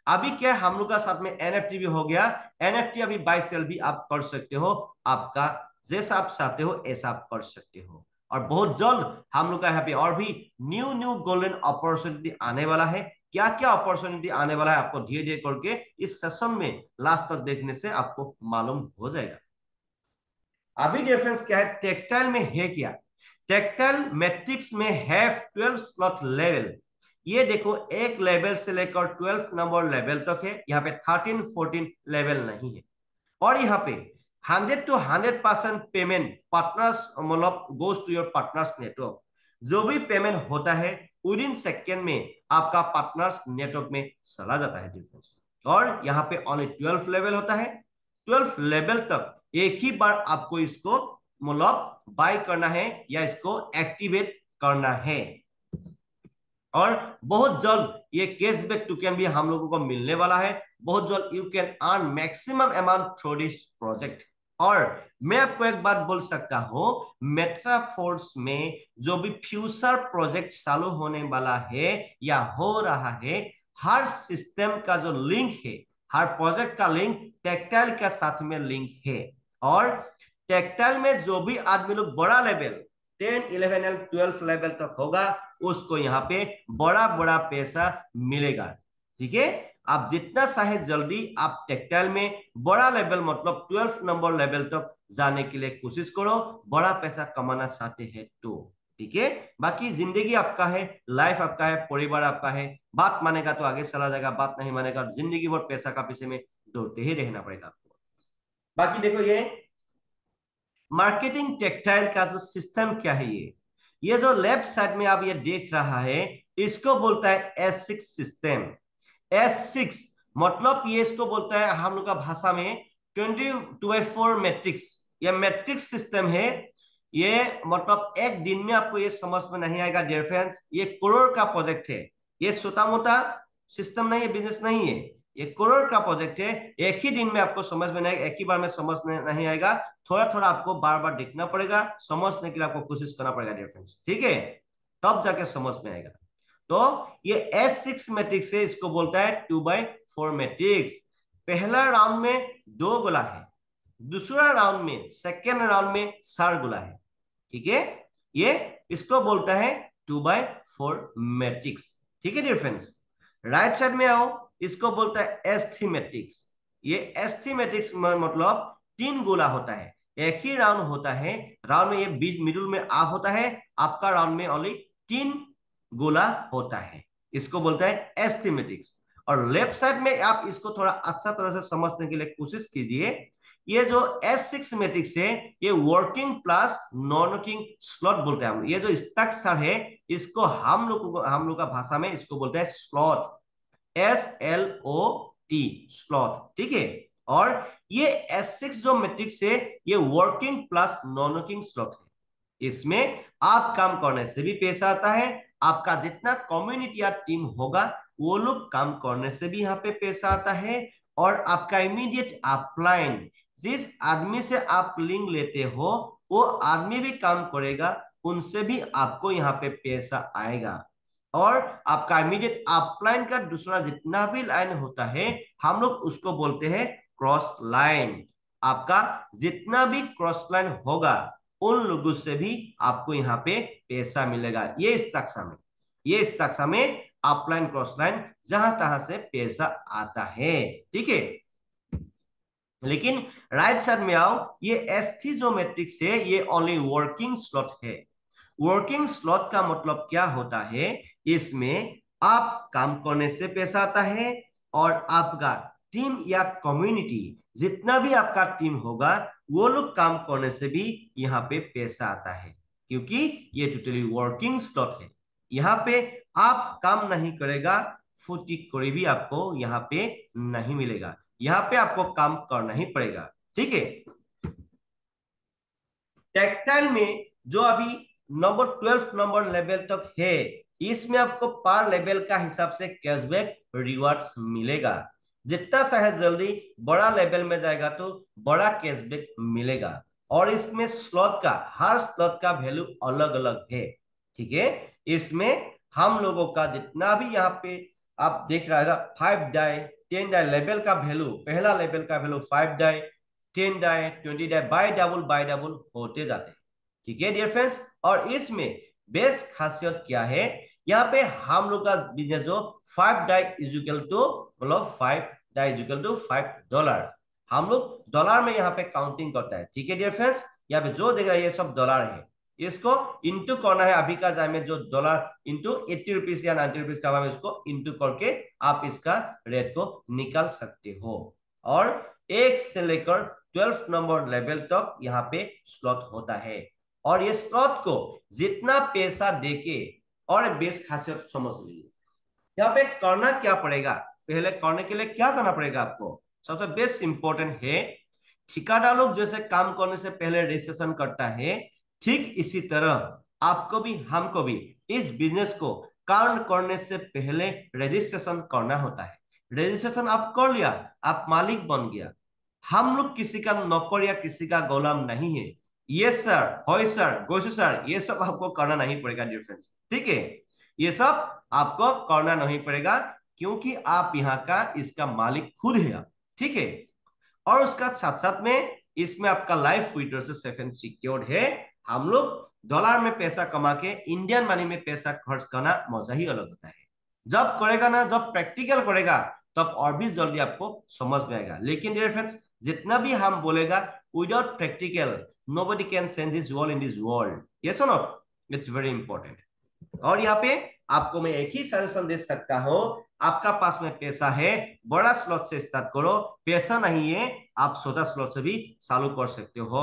अभी क्या हम लोग का साथ में एनएफटी भी हो गया, एनएफटी अभी बाय सेल भी आप कर सकते हो, आपका जैसा आप चाहते हो ऐसा आप कर सकते हो। और बहुत जल्द हम लोग का यहाँ पे और भी न्यू न्यू गोल्डन अपॉर्चुनिटी आने वाला है। क्या क्या अपॉर्चुनिटी आने वाला है आपको धीरे धीरे करके इस सेशन में लास्ट तक देखने से आपको मालूम हो जाएगा। अभी डिफरेंस क्या है टेक्सटाइल में है क्या, टेक्सटाइल मैट्रिक्स में है 12 स्लॉट लेवल। ये देखो एक लेवल से लेकर 12 नंबर लेवल तक है, यहाँ पे 13 14 लेवल नहीं है। और यहाँ पे 100 to 100% पेमेंट पार्टनर्स मतलब goes to your partners network. जो भी पेमेंट होता है विद इन सेकेंड में आपका पार्टनर्स नेटवर्क में चला जाता है डिफरेंस। और यहाँ पे ओनली 12 लेवल होता है, 12 लेवल तक एक ही बार आपको इसको मतलब बाय करना है या इसको एक्टिवेट करना है। और बहुत जल्द ये कैशबैक टोकन भी हम लोगों को मिलने वाला है, बहुत जल्द you can earn maximum amount through this project. और मैं आपको एक बात बोल सकता हूं, मेटाफोर्स में जो भी फ्यूचर प्रोजेक्ट चालू होने वाला है या हो रहा है, हर सिस्टम का जो लिंक है, हर प्रोजेक्ट का लिंक टेक्टाइल के साथ में लिंक है। और टेक्टाइल में जो भी आदमी लोग बड़ा लेवल 10 11 एंड 12 लेवल तक होगा उसको यहाँ पे बड़ा बड़ा पैसा मिलेगा, ठीक है। आप जितना चाहे जल्दी आप टेक्सटाइल में बड़ा लेवल मतलब 12 नंबर लेवल तक जाने के लिए कोशिश करो, बड़ा पैसा कमाना चाहते हैं तो, ठीक है। बाकी जिंदगी आपका है, लाइफ आपका है, परिवार आपका है, बात मानेगा तो आगे चला जाएगा, बात नहीं मानेगा जिंदगी भर पैसा का पीछे में दौड़ते ही रहना पड़ेगा आपको। बाकी देखो ये मार्केटिंग टेक्सटाइल का जो सिस्टम क्या है, ये जो लेफ्ट साइड में आप ये देख रहा है इसको बोलता है S6 सिस्टम। S6 मतलब ये इसको बोलता है हम लोग का भाषा में 22/4 मैट्रिक्स, ये मैट्रिक्स सिस्टम है। ये मतलब एक दिन में आपको ये समझ में नहीं आएगा डियर फ्रेंड्स, ये करोड़ का प्रोजेक्ट है, ये छोटा मोटा सिस्टम नहीं है, बिजनेस नहीं है, ये करोड़ का प्रोजेक्ट है। एक ही दिन में आपको समझ में नहीं, एक ही बार में समझ में नहीं आएगा, थोड़ा थोड़ा आपको बार बार देखना पड़ेगा, समझने के लिए आपको कोशिश करना पड़ेगा डियर फ्रेंड्स, ठीक है, तब जाके समझ में आएगा। तो ये S6 मैट्रिक्स है, इसको बोलता है 2/4 मैट्रिक्स। पहला राउंड में 2 गोला है, दूसरा राउंड में सेकेंड राउंड में 4 गोला है, ठीक है। ये इसको बोलता है 2/4 मैट्रिक्स, ठीक है डियर फ्रेंड्स। राइट साइड में आओ, इसको बोलता है S3 मैट्रिक्स। ये S3 मैट्रिक्स मतलब 3 गोला होता है, एक ही राउंड होता है, राउंड में ये बीच मिडिल में आप होता है, आपका राउंड में ओनली 3 गोला होता है, इसको बोलता है S3 मैट्रिक्स। और लेफ्ट साइड में आप इसको थोड़ा अच्छा तरह से समझने के लिए कोशिश कीजिए, ये जो S6 मैट्रिक्स है ये working plus non working slot बोलते हैं हम, ये जो स्ट्रक्चर है इसको हम लोग का भाषा में इसको बोलते हैं स्लॉट, SLOT स्लॉट, ठीक है। और ये S6 जो मैट्रिक्स है ये working plus non working slot है, इसमें आप काम करने से भी पैसा आता है, आपका जितना कम्युनिटी या टीम होगा वो लोग काम करने से भी यहाँ पे पैसा आता है। और आपका इमीडिएट अपलाइन, जिस आदमी से आप लिंक लेते हो वो आदमी भी काम करेगा, उनसे भी आपको यहाँ पे पैसा आएगा। और आपका इमीडिएट अपलाइन का दूसरा जितना भी लाइन होता है हम लोग उसको बोलते हैं क्रॉस लाइन। आपका जितना भी क्रॉस लाइन होगा उन लोगों से भी आपको यहाँ पे पैसा मिलेगा। ये इस कक्षा में अपलाइन क्रॉस लाइन जहां तहां से पैसा आता है, ठीक है। लेकिन राइट साइड में आओ, ये एस्थीजोमेट्रिक्स है, ये ओनली वर्किंग स्लॉट है। वर्किंग स्लॉट का मतलब क्या होता है, इसमें आप काम करने से पैसा आता है और आपका टीम या कम्युनिटी जितना भी आपका टीम होगा वो लोग काम करने से भी यहाँ पे पैसा आता है, क्योंकि ये टोटली वर्किंग स्लॉट है। यहाँ पे आप काम नहीं करेगा फुटी कोई भी आपको यहाँ पे नहीं मिलेगा, यहाँ पे आपको काम करना ही पड़ेगा, ठीक है। टेक्सटाइल में जो अभी नंबर 12 नंबर लेवल तक है, इसमें आपको पर लेवल का हिसाब से कैशबैक रिवार्ड्स मिलेगा। जितना शायद जल्दी बड़ा लेवल में जाएगा तो बड़ा कैशबैक मिलेगा। और इसमें स्लॉट का हर स्लॉट का वैल्यू अलग अलग है, ठीक है। इसमें हम लोगों का जितना भी यहाँ पे आप देख रहा है 5 डाई 10 डाई लेवल का वैल्यू, पहला लेवल का value 5 DAI 10 DAI 20 DAI by double होते जाते हैं, ठीक है डियर फ्रेंड्स। और इसमें बेस्ट खासियत क्या है, यहाँ पे हम लोग का बिजनेस जो 5 डाई इजिकल टू मतलब 5 डाई इजिकल टू $5, हम लोग डॉलर में यहाँ पे काउंटिंग करता है, ठीक है डियर फ्रेंड्स। यहाँ पे जो देख रहा है ये सब डॉलर है, इसको इंटू करना है। अभी का टाइम में जो डॉलर इंटू 80 रुपीज या 90 रुपीज का है उसको इंटू करके आप इसका रेट को निकाल सकते हो। और 1 से लेकर 12 नंबर लेवल तक यहाँ पे स्लॉट होता है। और ये स्लॉट को जितना पैसा देके, और बेस खासियत समझ लीजिए, यहाँ पे करना क्या पड़ेगा, पहले करने के लिए क्या करना पड़ेगा आपको, सबसे बेस्ट इंपॉर्टेंट है ठेकेदार लोग जैसे काम करने से पहले रजिस्ट्रेशन करता है, ठीक इसी तरह आपको भी हमको भी इस बिजनेस को काम करने से पहले रजिस्ट्रेशन करना होता है। रजिस्ट्रेशन आप कर लिया, आप मालिक बन गया। हम लोग किसी का नौकर या किसी का गुलाम नहीं है। यस सर, होय सर, गोसु सर, ये सब आपको करना नहीं पड़ेगा डियर फ्रेंड्स, ठीक है। ये सब आपको करना नहीं पड़ेगा क्योंकि आप यहाँ का इसका मालिक खुद है आप, ठीक है। और उसका साथ साथ में इसमें आपका लाइफ फ्यूचर से सेफ एंड सिक्योर्ड है। हम लोग डॉलर में पैसा कमा के इंडियन मनी में पैसा खर्च करना मजा ही अलग होता है। जब करेगा ना, जब प्रैक्टिकल करेगा तब और भी जल्दी आपको समझ में आएगा। लेकिन डियर फ्रेंड्स जितना भी हम बोलेगा without practical nobody can change this world in this world, yes और नॉट, इट्स वेरी इंपॉर्टेंट। और यहाँ पे आपको मैं एक ही सजेशन दे सकता हूं, आपका पास में पैसा है बड़ा स्लॉट से स्टार्ट करो, पैसा नहीं है आप छोटा स्लॉट से भी चालू कर सकते हो।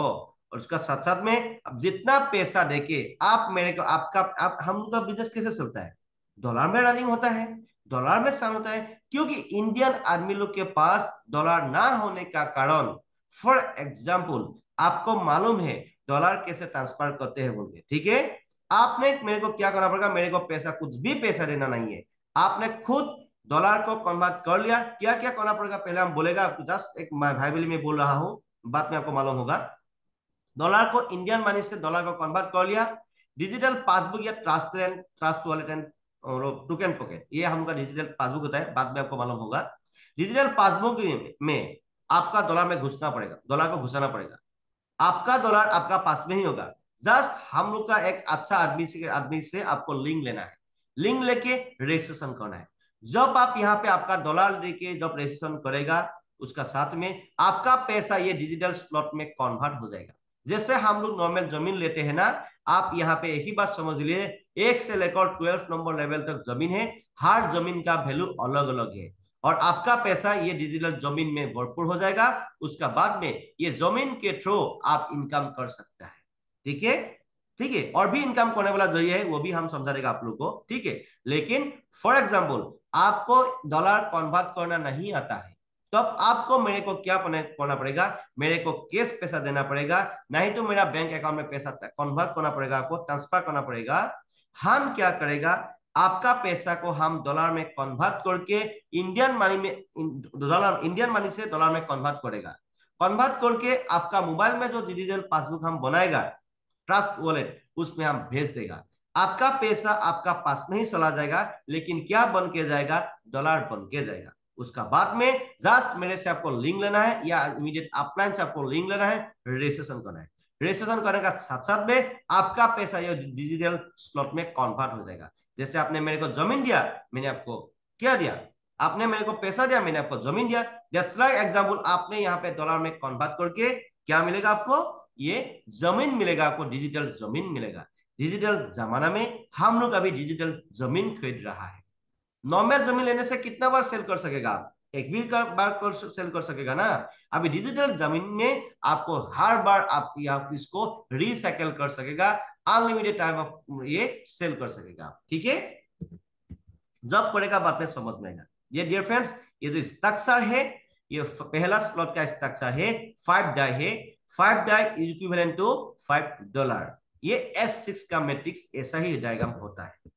और उसका साथ साथ में अब जितना पैसा देके आप मेरे को आपका हम लोग का बिजनेस कैसे चलता है, डॉलर में रनिंग होता है, डॉलर में साइन होता है, क्योंकि इंडियन आदमी लोग के पास डॉलर ना होने का कारण, फॉर एग्जाम्पल आपको मालूम है डॉलर कैसे ट्रांसफर करते हैं बोल के, ठीक है। आपने मेरे को क्या करना पड़ेगा, मेरे को पैसा कुछ भी पैसा देना नहीं है, आपने खुद डॉलर को कन्वर्ट कर लिया। क्या क्या करना पड़ेगा पहले हम बोलेगा, आपको जस्ट एक भाई बहन में बोल रहा हूं, बात में आपको मालूम होगा। डॉलर को इंडियन मनी से डॉलर को कन्वर्ट कर लिया, डिजिटल पासबुक या trust wallet and token pocket, ये हमका डिजिटल पासबुक होता है, बाद में आपको मालूम होगा। डिजिटल पासबुक में आपका डॉलर में घुसना पड़ेगा, डॉलर को घुसाना पड़ेगा, आपका डॉलर आपका पास में ही होगा। जस्ट हम लोग का एक अच्छा आदमी से आपको लिंक लेना है, लिंक लेके रजिस्ट्रेशन करना है। जब आप यहाँ पे आपका डॉलर लेके जब रजिस्ट्रेशन करेगा उसका साथ में आपका पैसा ये डिजिटल स्लॉट में कन्वर्ट हो जाएगा। जैसे हम लोग नॉर्मल जमीन लेते हैं ना, आप यहाँ पे एक ही बात समझ लिए, 1 से लेकर 12 नंबर लेवल तक जमीन है, हर जमीन का वैल्यू अलग अलग है। और आपका पैसा ये डिजिटल जमीन में भरपूर हो जाएगा, उसका बाद में ये जमीन के थ्रू आप इनकम कर सकता है, ठीक है। ठीक है, और भी इनकम करने वाला जरिया है वो भी हम समझा देगा आप लोग को, ठीक है। लेकिन फॉर एग्जाम्पल आपको डॉलर कन्वर्ट करना नहीं आता है, तब आपको मेरे को क्या करना पड़ेगा, मेरे को कैश पैसा देना पड़ेगा, नहीं तो मेरा बैंक अकाउंट में पैसा कन्वर्ट करना पड़ेगा, आपको ट्रांसफर करना पड़ेगा। हम क्या करेगा, आपका पैसा को हम डॉलर में कन्वर्ट करके इंडियन मनी में, इंडियन मनी से डॉलर में कन्वर्ट करेगा, कन्वर्ट करके आपका मोबाइल में जो डिजिटल पासबुक हम बनाएगा ट्रस्ट वॉलेट उसमें हम भेज देगा। आपका पैसा आपका पास में ही चला जाएगा, लेकिन क्या बन के जाएगा? डॉलर बन के जाएगा। उसका बाद में जस्ट मेरे से आपको लिंक लेना है या इमीडिएट अपलाइन से आपको लिंक लेना है, रजिस्ट्रेशन करना है। रजिस्ट्रेशन करने का साथ साथ में आपका पैसा ये डिजिटल स्लॉट में कन्वर्ट हो जाएगा। जैसे आपने मेरे को जमीन दिया, मैंने आपको क्या दिया? आपने मेरे को पैसा दिया, मैंने आपको जमीन दिया। दैट्स लाइक एग्जांपल, आपने यहाँ पे डॉलर में कन्वर्ट करके क्या मिलेगा आपको? ये जमीन मिलेगा आपको, डिजिटल जमीन मिलेगा। डिजिटल जमाना में हम लोग अभी डिजिटल जमीन खरीद रहा है। नॉर्मल जमीन लेने से कितना बार सेल कर सकेगा आप? एक भी बार सेल कर सकेगा ना। अभी डिजिटल जमीन में आपको हर बार आप इसको रिसाइकल कर सकेगा, अनलिमिटेड टाइम ऑफ ये सेल कर सकेगा, ठीक है। जब पड़ेगा बाद में समझ में आएगा। ये डियर फ्रेंड्स, ये जो स्ट्रक्चर है, ये पहला स्लॉट का स्ट्रक्चर है, 5 डाई है। 5 डाई इज इक्विवेलेंट टू $5। ये S6 का मैट्रिक्स ऐसा ही डायग्राम होता है।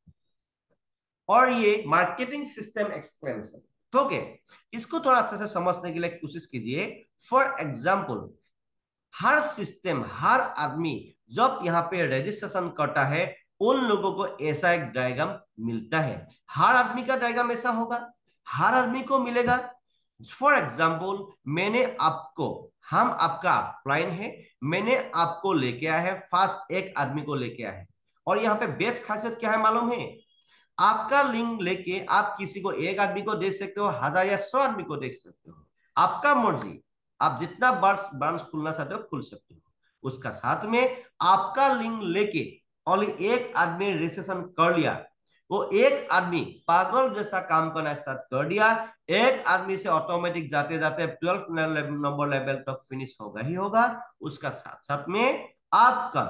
और ये मार्केटिंग सिस्टम एक्सप्लेनेशन, ठीक है। इसको थोड़ा अच्छे से समझने के लिए कोशिश कीजिए। फॉर एग्जाम्पल, हर सिस्टम, हर आदमी जब यहाँ पे रजिस्ट्रेशन करता है, उन लोगों को ऐसा एक डायग्राम मिलता है। हर आदमी का डायग्राम ऐसा होगा, हर आदमी को मिलेगा। फॉर एग्जाम्पल, मैंने आपको, हम आपका अपलाइन है, मैंने आपको लेके आया है, फर्स्ट एक आदमी को लेके आया है। और यहाँ पे बेस्ट खासियत क्या है मालूम है? आपका लिंक लेके आप किसी को, एक आदमी को देख सकते हो, 1000 या 100 आदमी को देख सकते हो, आपका मर्जी। आप जितना ब्रांच खुलना चाहते हो खुल सकते हो। उसका साथ में आपका लिंक लेके ओनली एक आदमी रजिस्ट्रेशन कर लिया, वो एक आदमी पागल जैसा काम करना स्टार्ट कर दिया। एक आदमी से ऑटोमेटिक जाते जाते 12 नंबर लेवल तक फिनिश होगा ही होगा। उसका साथ साथ में आपका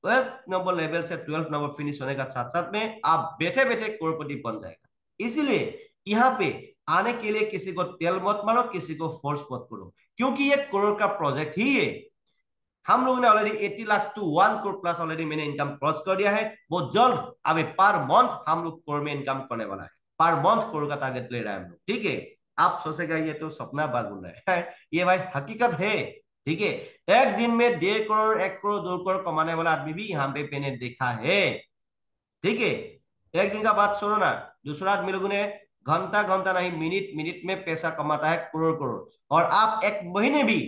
12 नंबर लेवल से 12 नंबर फिनिश होने का साथ साथ में आप बैठे बैठे करोड़पति बन जाएगा। इसीलिए यहाँ पे आने के लिए किसी को तेल मत मारो, किसी को फोर्स मत करो, क्योंकि ये करोड़ का प्रोजेक्ट ही है। हम लोगों ने already 80 lakh to 1 crore plus already मैंने इनकम क्रॉस कर दिया है। बहुत जल्द अभी पर मंथ हम लोग करोड़ में इनकम करने वाला है। पर मंथ करोड़ का टारगेट ले रहा है हम लोग, ठीक है। आप सोचेगा ये तो सपना बात बोल रहा है ये भाई हकीकत है, ठीक है। एक दिन में 1.5 करोड़, 1 करोड़, 2 करोड़ कमाने वाला आदमी भी यहाँ पे मैंने देखा है, ठीक है। एक दिन का बात छोड़ो ना, दूसरा आदमी लोगों ने घंटा घंटा नहीं, मिनट मिनट में पैसा कमाता है, करोड़ करोड़। और आप एक महीने भी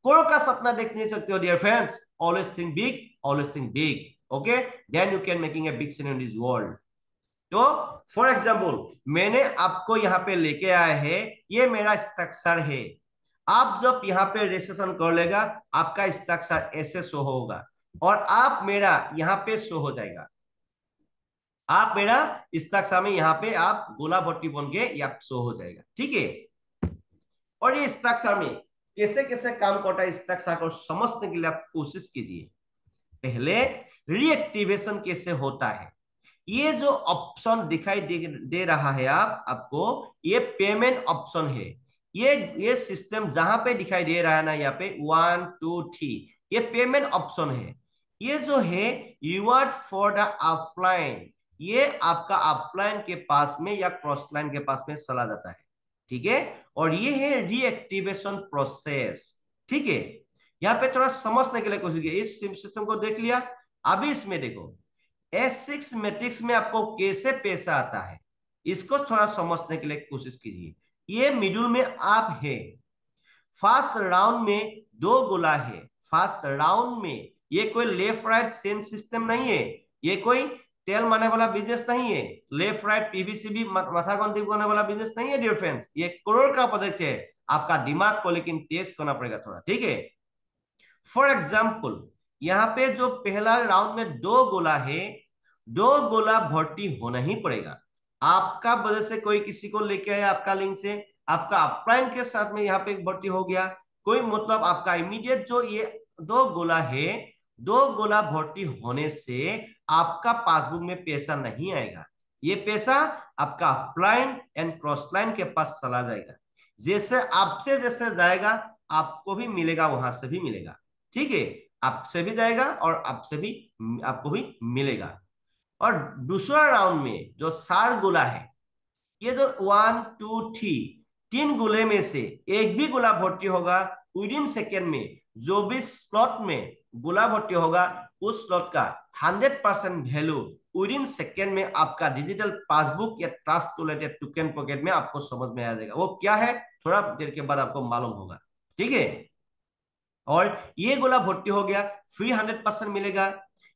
करोड़ का सपना देख नहीं सकते हो dear friends. Always think big, always think big, okay, then you can making a big scene in this world. तो फॉर एग्जाम्पल, मैंने आपको यहाँ पे लेके आया है, ये मेरा स्ट्रक्चर है। आप जब यहाँ पे रजिस्ट्रेशन कर लेगा, आपका स्ट्रक्चर ऐसे शो होगा और आप मेरा यहाँ पे शो हो जाएगा। आप मेरा स्ट्रक्चर में यहाँ पे आप गोला भट्टी बन के या शो हो जाएगा, ठीक है। और ये स्ट्रक्चर में कैसे कैसे काम करता है, स्ट्रक्चर को समझने के लिए आप कोशिश कीजिए। पहले रीएक्टिवेशन कैसे होता है, ये जो ऑप्शन दिखाई दे रहा है आपको, ये पेमेंट ऑप्शन है। ये सिस्टम जहां पे दिखाई दे रहा है ना, यहाँ पे 1 2 3, ये पेमेंट ऑप्शन है। ये जो है रिवार्ड फॉर द अपलाइन, ये आपका अपलाइन के पास में या क्रॉस लाइन के पास में चला जाता है, ठीक है। और ये है रीएक्टिवेशन प्रोसेस, ठीक है। यहाँ पे थोड़ा समझने के लिए कोशिश कीजिए। इस सिस्टम को देख लिया, अभी इसमें देखो S6 मैट्रिक्स में आपको कैसे पैसा आता है, इसको थोड़ा समझने के लिए कोशिश कीजिए। ये मिडिल में आप है, फर्स्ट राउंड में 2 गोला है। फर्स्ट राउंड में ये कोई लेफ्ट राइट सेन सिस्टम नहीं है, ये कोई तेल मारने वाला बिजनेस नहीं है, लेफ्ट राइट पीवीसीबी माथा गंती करने वाला बिजनेस नहीं है डियर फ्रेंड्स। ये करोड़ का प्रोजेक्ट है। आपका दिमाग को लेकिन तेज करना पड़ेगा थोड़ा, ठीक है। फॉर एग्जाम्पल, यहाँ पे जो पहला राउंड में 2 गोला है, 2 गोला भर्ती होना ही पड़ेगा। आपका वजह से कोई किसी को लेके आया आपका लिंक से, आपका अपलाइन के साथ में यहाँ पे भर्ती हो गया, कोई मतलब आपका इमीडिएट जो ये 2 गोला है, 2 गोला भर्ती होने से आपका पासबुक में पैसा नहीं आएगा। ये पैसा आपका अपलाइन एंड क्रॉस लाइन के पास चला जाएगा। जैसे आपसे जैसे जाएगा आपको भी मिलेगा, वहां से भी मिलेगा, ठीक है। आपसे भी जाएगा और आपसे भी आपको भी मिलेगा। और दूसरा राउंड में जो 4 गोला है, ये जो 1 2 3, 3 गोले में से एक भी गोला भर्ती होगा विद इन सेकेंड में, जो भी स्लॉट में गोला भर्ती होगा उस स्लॉट का 100% वैल्यू विद इन सेकेंड में आपका डिजिटल पासबुक या ट्रस्ट टूलेट या टोकन पॉकेट में आपको समझ में आ जाएगा। वो क्या है थोड़ा देर के बाद आपको मालूम होगा, ठीक है। और ये गोला भर्ती हो गया, फ्री 100% मिलेगा।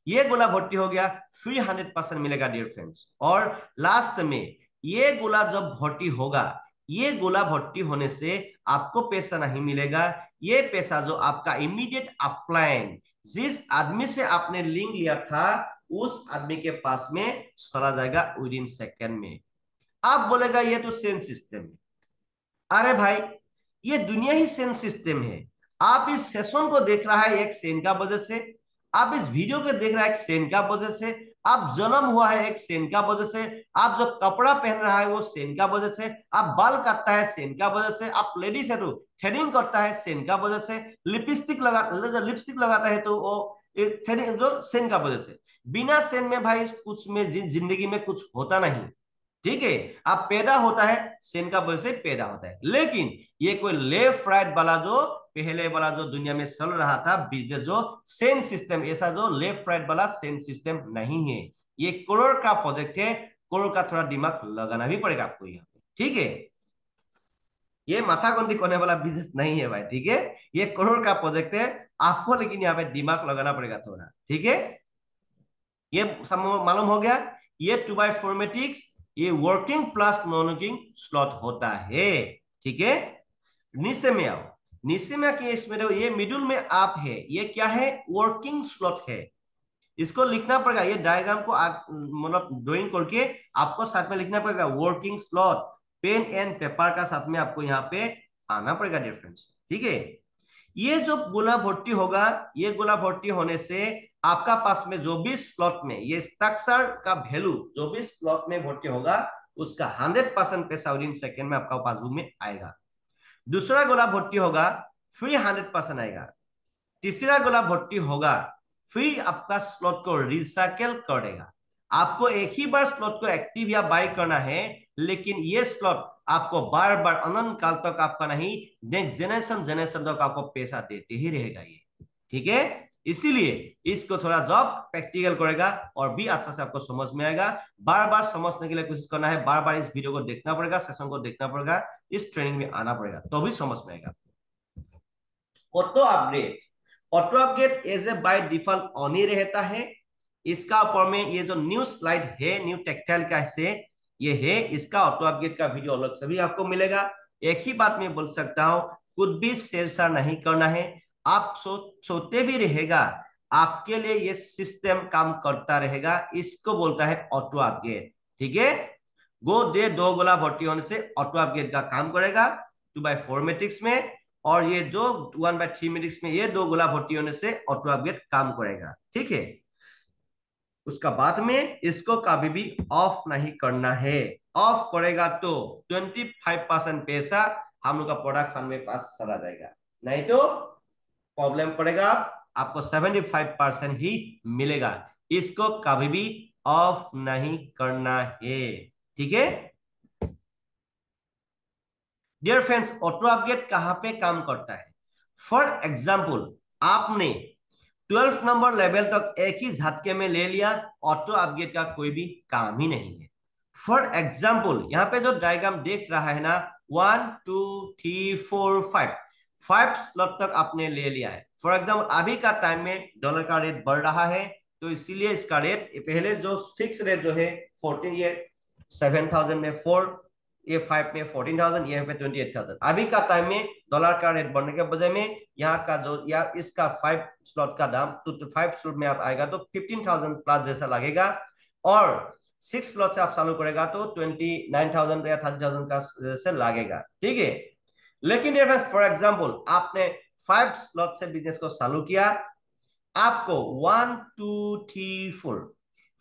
ये गोला भर्ती हो गया, फ्री 100% मिलेगा डियर फ्रेंड्स। और लास्ट में ये गोला जब भर्ती होगा, ये गोला भर्ती होने से आपको पैसा नहीं मिलेगा। ये पैसा जो आपका इमीडिएट अपलाइन, जिस आदमी से आपने लिंक लिया था उस आदमी के पास में चला जाएगा विद इन सेकेंड में। आप बोलेगा ये तो सेम सिस्टम है। अरे भाई, ये दुनिया ही सेन सिस्टम है। आप इस सेशन को देख रहा है एक सेन का वजह से, आप इस वीडियो को देख रहा है एक सेन का वजह से, आप जन्म हुआ है एक सेन का वजह से, आप जो कपड़ा पहन रहा है वो सेन का वजह से, आप बाल काटता है सेन का वजह से, आप लेडीज है तो थ्रेडिंग करता है सेन का वजह से, लिपस्टिक लगाता है तो वो थ्रेडिंग जो सेन का वजह से। बिना सेन में भाई कुछ में जिंदगी में कुछ होता नहीं, ठीक है। आप पैदा होता है सेन का वजह से पैदा होता है, लेकिन ये कोई लेफ्ट राइट वाला जो पहले वाला जो दुनिया में चल रहा था बिजनेस जो सेन सिस्टम, ऐसा जो लेफ्ट राइट वाला सेन सिस्टम नहीं है। ये करोड़ का प्रोजेक्ट है, करोड़ का थोड़ा दिमाग लगाना भी पड़ेगा आपको यहाँ पे, ठीक है। ये माथा गंदी करने वाला बिजनेस नहीं है भाई, ठीक है। ये करोड़ का प्रोजेक्ट है आपको, लेकिन यहाँ पे दिमाग लगाना पड़ेगा थोड़ा, ठीक है। ये सब मालूम हो गया। ये 2x4 मैट्रिक्स, ये working plus non working slot होता है, ठीक है। नीचे में आओ, नीचे में आके इसमें देखो ये मिडिल में आप है, ये क्या है वर्किंग स्लॉट है। इसको लिखना पड़ेगा, ये डायग्राम को मतलब ड्राइंग करके आपको साथ में लिखना पड़ेगा working slot. Pen and paper का साथ में आपको यहाँ पे आना पड़ेगा डिफरेंस, ठीक है। ये जो गोला भर्ती होगा, ये गोला भर्ती होने से आपका पास में जो भी स्लॉट में ये स्ट्रक्चर का वैल्यू जो भी स्लॉट में भर्ती होगा उसका 100% पैसा विद इन सेकेंड में आपका पासबुक में आएगा। दूसरा गोला भर्ती होगा, फ्री 100% आएगा। तीसरा गोला भर्ती होगा, फिर आपका स्लॉट को रिसाइकल करेगा। आपको एक ही बार स्लॉट को एक्टिव या बाय करना है, लेकिन ये स्लॉट आपको बार बार अनंत काल तक आपका नहीं, नेक्स्ट जनरेशन तक आपको पैसा देते ही रहेगा ये, ठीक है। इसीलिए इसको थोड़ा जॉब प्रैक्टिकल करेगा और भी अच्छा से आपको समझ में आएगा। बार बार समझने के लिए कोशिश करना है, बार बार इस वीडियो को देखना पड़ेगा, सेशन को देखना पड़ेगा, इस ट्रेनिंग में आना पड़ेगा, तो भी समझ में आएगा। Auto upgrade, auto upgrade as a by default on ही रहता है। इसका ऊपर में ये जो न्यू स्लाइड है, न्यू टेक्सटाइल का से ये है, इसका ऑटो अपग्रेड का वीडियो अलग से भी आपको मिलेगा। एक ही बात मैं बोल सकता हूँ, कुछ भी शेरशार नहीं करना है। आप सोते भी रहेगा, आपके लिए ये सिस्टम काम करता रहेगा। इसको बोलता है ऑटो अपग्रेड, ठीक है। गो दे दो गोला भर्ती होने से ऑटो अपग्रेड का काम करेगा 2x4 मैट्रिक्स में, और ये जो 1/3 मैट्रिक्स में ये दो गोला भर्ती होने से ऑटो अपग्रेड काम करेगा, ठीक है। उसका बाद में इसको कभी भी ऑफ नहीं करना है। ऑफ करेगा तो 25% पैसा हम लोग का प्रोडक्ट फंड में पास चला जाएगा, नहीं तो प्रॉब्लम पड़ेगा। आपको 75% ही मिलेगा। इसको कभी भी ऑफ नहीं करना है, ठीक है। डियर फ्रेंड्स, ऑटो अपग्रेड कहां पे काम करता है? फॉर एग्जाम्पल, आपने 12 नंबर लेवल तक एक ही झटके में ले लिया, ऑटो अपग्रेड का कोई भी काम ही नहीं है। फॉर एग्जाम्पल, यहाँ पे जो डायग्राम देख रहा है ना, 1 2 3 4 5 स्लॉट तक आपने ले लिया है। फॉर एग्जाम्पल, अभी का टाइम में डॉलर का रेट बढ़ रहा है, तो इसीलिए इसका रेट पहले जो फिक्स रेट जो है 14, ये 7,000 में 4, ये 5 में 14,000, ये पे 28,000। अभी का टाइम में डॉलर का रेट बढ़ने के वजह में यहाँ का जो या इसका 5 स्लॉट का दाम तो 5 स्लॉट में आप आएगा तो 15,000 प्लस जैसा लगेगा, और 6 स्लॉट से आप चालू करेगा तो 29,000 या 30,000 का जैसे लगेगा, ठीक है। लेकिन फॉर एग्जाम्पल, आपने 5 स्लॉट से बिजनेस को चालू किया, आपको 1 2 3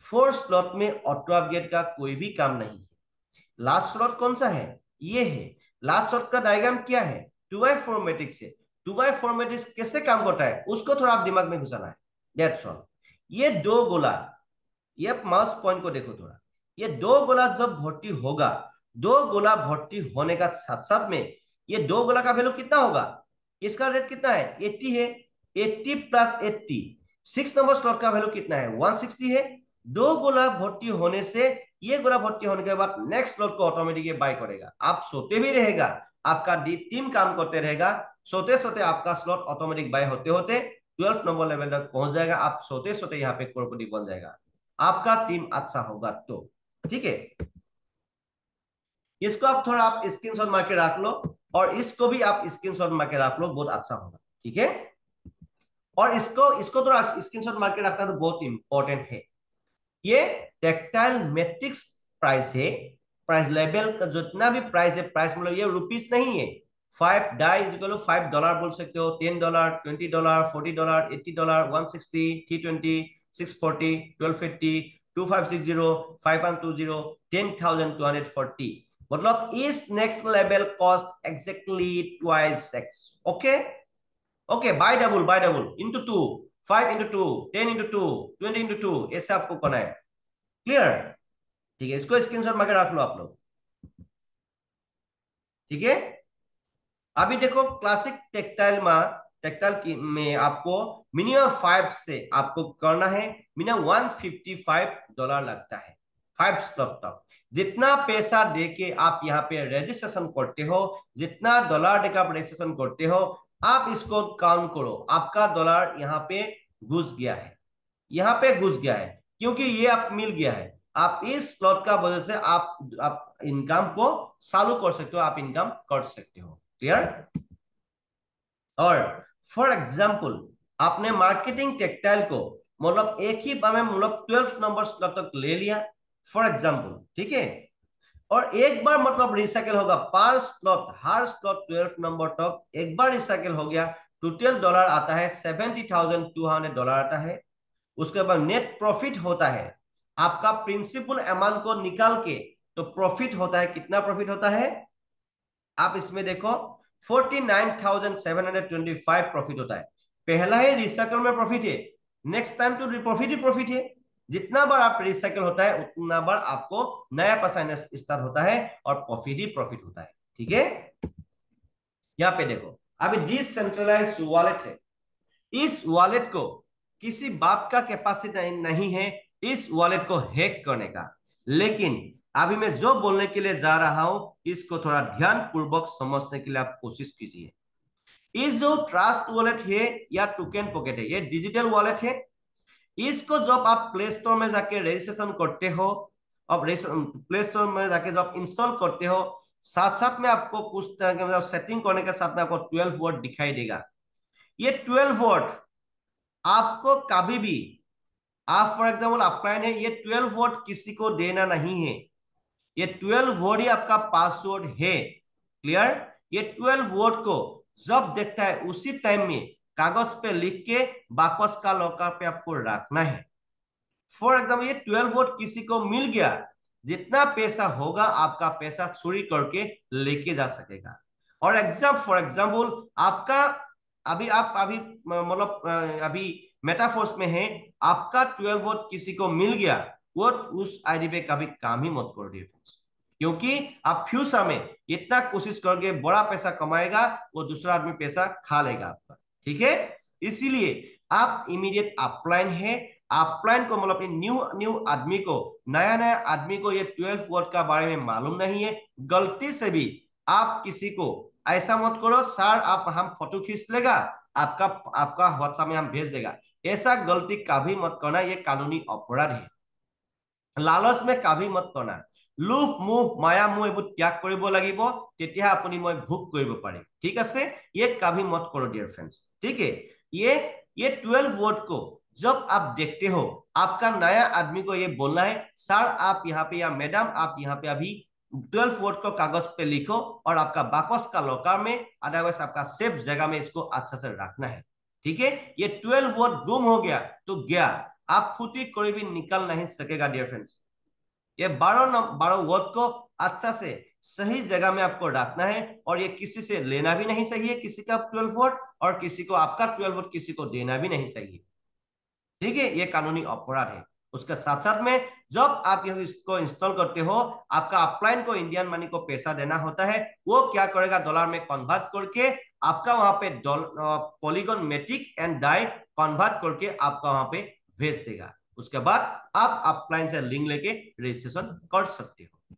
4 स्लॉट में ऑटो अपग्रेड का कोई भी काम नहीं। लास्ट स्लॉट कौन सा है? ये है। लास्ट स्लॉट का डायग्राम क्या है? 2x4 मैट्रिक्स है। 2x4 मैट्रिक्स कैसे काम करता है उसको थोड़ा आप दिमाग में घुसाना है, दैट्स ऑल। ये दो गोला, ये माउस पॉइंट को देखो थोड़ा, ये दो गोला जब भर्ती होगा, दो गोला भर्ती होने का साथ साथ में ये दो गोला का वैल्यू कितना होगा? इसका रेट कितना है? 80 है। 80 प्लस 80, 6 नंबर स्लॉट का वैल्यू कितना है? 160 है। दो गोला भर्ती होने से ये गोला भर्ती होने के बाद नेक्स्ट स्लॉट को ऑटोमेटिकली बाय करेगा। आप सोते भी रहेगा, आपका टीम काम करते रहेगा, सोते सोते आपका स्लॉट ऑटोमेटिक बाय होते होते 12 नंबर लेवल तक पहुंच जाएगा। आप सोते सोते यहाँ पे करोड़पति बन जाएगा, आपका टीम अच्छा होगा तो। ठीक है, इसको आप थोड़ा आप स्क्रीनशॉट मार के रख लो, और इसको भी आप स्क्रीनशॉट मार के रख लो, बहुत अच्छा होगा। ठीक है, और इसको इसको थोड़ा स्क्रीनशॉट मार के रखना तो बहुत इंपॉर्टेंट है। ये टेक्टाइल मैट्रिक्स प्राइस है, प्राइस लेवल का जितना भी प्राइस है, प्राइस मतलब ये रुपीस नहीं है। 5 डाई $5 बोल सकते हो, $10, $20, $40, $80, 160, 320, 640, 1250, 2560, 5120, 10,240। मतलब इस next level cost exactly twice x. Okay, okay, bye double into two, 5 into 2, 10 into 2, 20 into 2, ऐसे आपको करना है। क्लियर? ठीक है, इसको स्क्रीनशॉट मार के रख लो आप लोग। ठीक है, अभी देखो क्लासिक टेक्सटाइल की में आपको मिनिमम 5 से आपको करना है, मिनिमम $155 लगता है 5 स्लॉट तक। जितना पैसा देके आप यहाँ पे रजिस्ट्रेशन करते हो, जितना डॉलर देकर आप रजिस्ट्रेशन करते हो, आप इसको काउंट करो, आपका डॉलर यहाँ पे घुस गया है, यहाँ पे घुस गया है, क्योंकि ये आप मिल गया है। आप इस स्लॉट का वजह से आप इनकम को चालू कर सकते हो, आप इनकम कर सकते हो। क्लियर? और फॉर एग्जाम्पल आपने मार्केटिंग टेक्सटाइल को मतलब एक ही बार में मतलब 12 नंबर स्लॉट तक ले लिया फॉर एग्जाम्पल। ठीक है, और एक बार मतलब रिसाइकिल होगा पर स्लॉट, हर स्लॉट 12 नंबर तक एक बार रिसाइकिल हो गया, टोटल डॉलर आता है $70,200 आता है। उसके बाद नेट प्रॉफिट होता है, आपका प्रिंसिपल अमाउंट को निकाल के तो प्रॉफिट होता है। कितना प्रॉफिट होता है आप इसमें देखो, 49,725 प्रॉफिट होता है। पहला ही रिसाइकल में प्रॉफिट है, नेक्स्ट टाइम तो प्रॉफिट ही प्रॉफिट है। जितना बार आप रिसाइकल होता है उतना बार आपको नया पैसा स्टार्ट होता है और प्रॉफिट ही प्रॉफिट होता है। ठीक है, यहाँ पे देखो अभी डिसेंट्रलाइज वॉलेट है, इस वॉलेट को किसी बाप का कैपेसिटी नहीं है इस वॉलेट को हैक करने का। लेकिन अभी मैं जो बोलने के लिए जा रहा हूं इसको थोड़ा ध्यान पूर्वक समझने के लिए आप कोशिश कीजिए। इस जो ट्रस्ट वॉलेट है या टोकन पॉकेट है, ये डिजिटल वॉलेट है। इसको जब आप प्ले स्टोर में जाके रजिस्ट्रेशन करते हो, अब प्ले स्टोर में जाके जब इंस्टॉल करते हो, साथ साथ में आपको कुछ तरह के मतलब सेटिंग करने के साथ में आपको 12 वोट दिखाई देगा। ये 12 वोट आपको कभी भी, आप फॉर एग्जाम्पल अपलाइन है, ये 12 वोट किसी को देना नहीं है। ये 12 वोट ही आपका पासवर्ड है। क्लियर? ये 12 वोट को जब देखता है उसी टाइम में कागज पे लिख के बाकस का लॉकर पे आपको रखना है। फॉर एग्जाम्पल ये 12 वोट किसी को मिल गया, जितना पैसा होगा आपका पैसा चोरी करके लेके जा सकेगा। और फॉर एग्जाम्पल आपका अभी आप अभी मतलब अभी मेटाफोर्स में है, आपका 12 वोट किसी को मिल गया, वो उस आईडी पे कभी काम ही मत करो डियर फ्रेंड्स, क्योंकि आप फ्यूचर में इतना कोशिश करके बड़ा पैसा कमाएगा, वो दूसरा आदमी पैसा खा लेगा आपका। ठीक है, इसीलिए आप इमीडिएट अपलाइन है, अपलाइन को मतलब न्यू न्यू आदमी को, नया नया आदमी को ये 12 वर्ड का बारे में मालूम नहीं है। गलती से भी आप किसी को ऐसा मत करो, सर आप हम फोटो खींच लेगा, आपका आपका व्हाट्सएप में हम भेज देगा, ऐसा गलती कभी मत करना, ये कानूनी अपराध है। লালচ মে কাভি মত কনা, লোভ মোহ মায়া মোহ এইবোৰ ত্যাগ কৰিব লাগিব, তেতিয়া আপুনি মই ভোগ কৰিব পাৰিম। ঠিক আছে, ये कभी मत करो डियर फ्रेंड्स। ठीक है, ये 12 वर्ड को जब आप देखते हो, आपका नया आदमी को ये बोलना है, सर आप यहाँ पे या मैडम आप यहाँ पे अभी 12 वर्ड को कागज पे लिखो और आपका बाकस का लॉकर में, अदरवाइज आपका सेफ जगह में इसको अच्छा से रखना है। ठीक है, ये 12 वर्ड गुम हो गया तो गया, आप फूटी कोई भी निकल नहीं सकेगा डियर फ्रेंड्स। ये 12 वर्ड को अच्छा से सही जगह में आपको रखना है, और ये किसी से लेना भी नहीं चाहिए, किसी का 12 वर्ड, और किसी को आपका 12 वर्ड किसी को देना भी नहीं चाहिए। ठीक है, ये कानूनी अपराध है। उसके साथ साथ में जब आप इसको इंस्टॉल करते हो, आपका अपलाइन को इंडियन मनी को पैसा देना होता है, वो क्या करेगा डॉलर में कन्वर्ट करके आपका वहां पे polygon metric and DAI convert करके आपका वहां पे भेज देगा। उसके बाद आप अपलाइन से लिंक लेके रजिस्ट्रेशन कर सकते हो।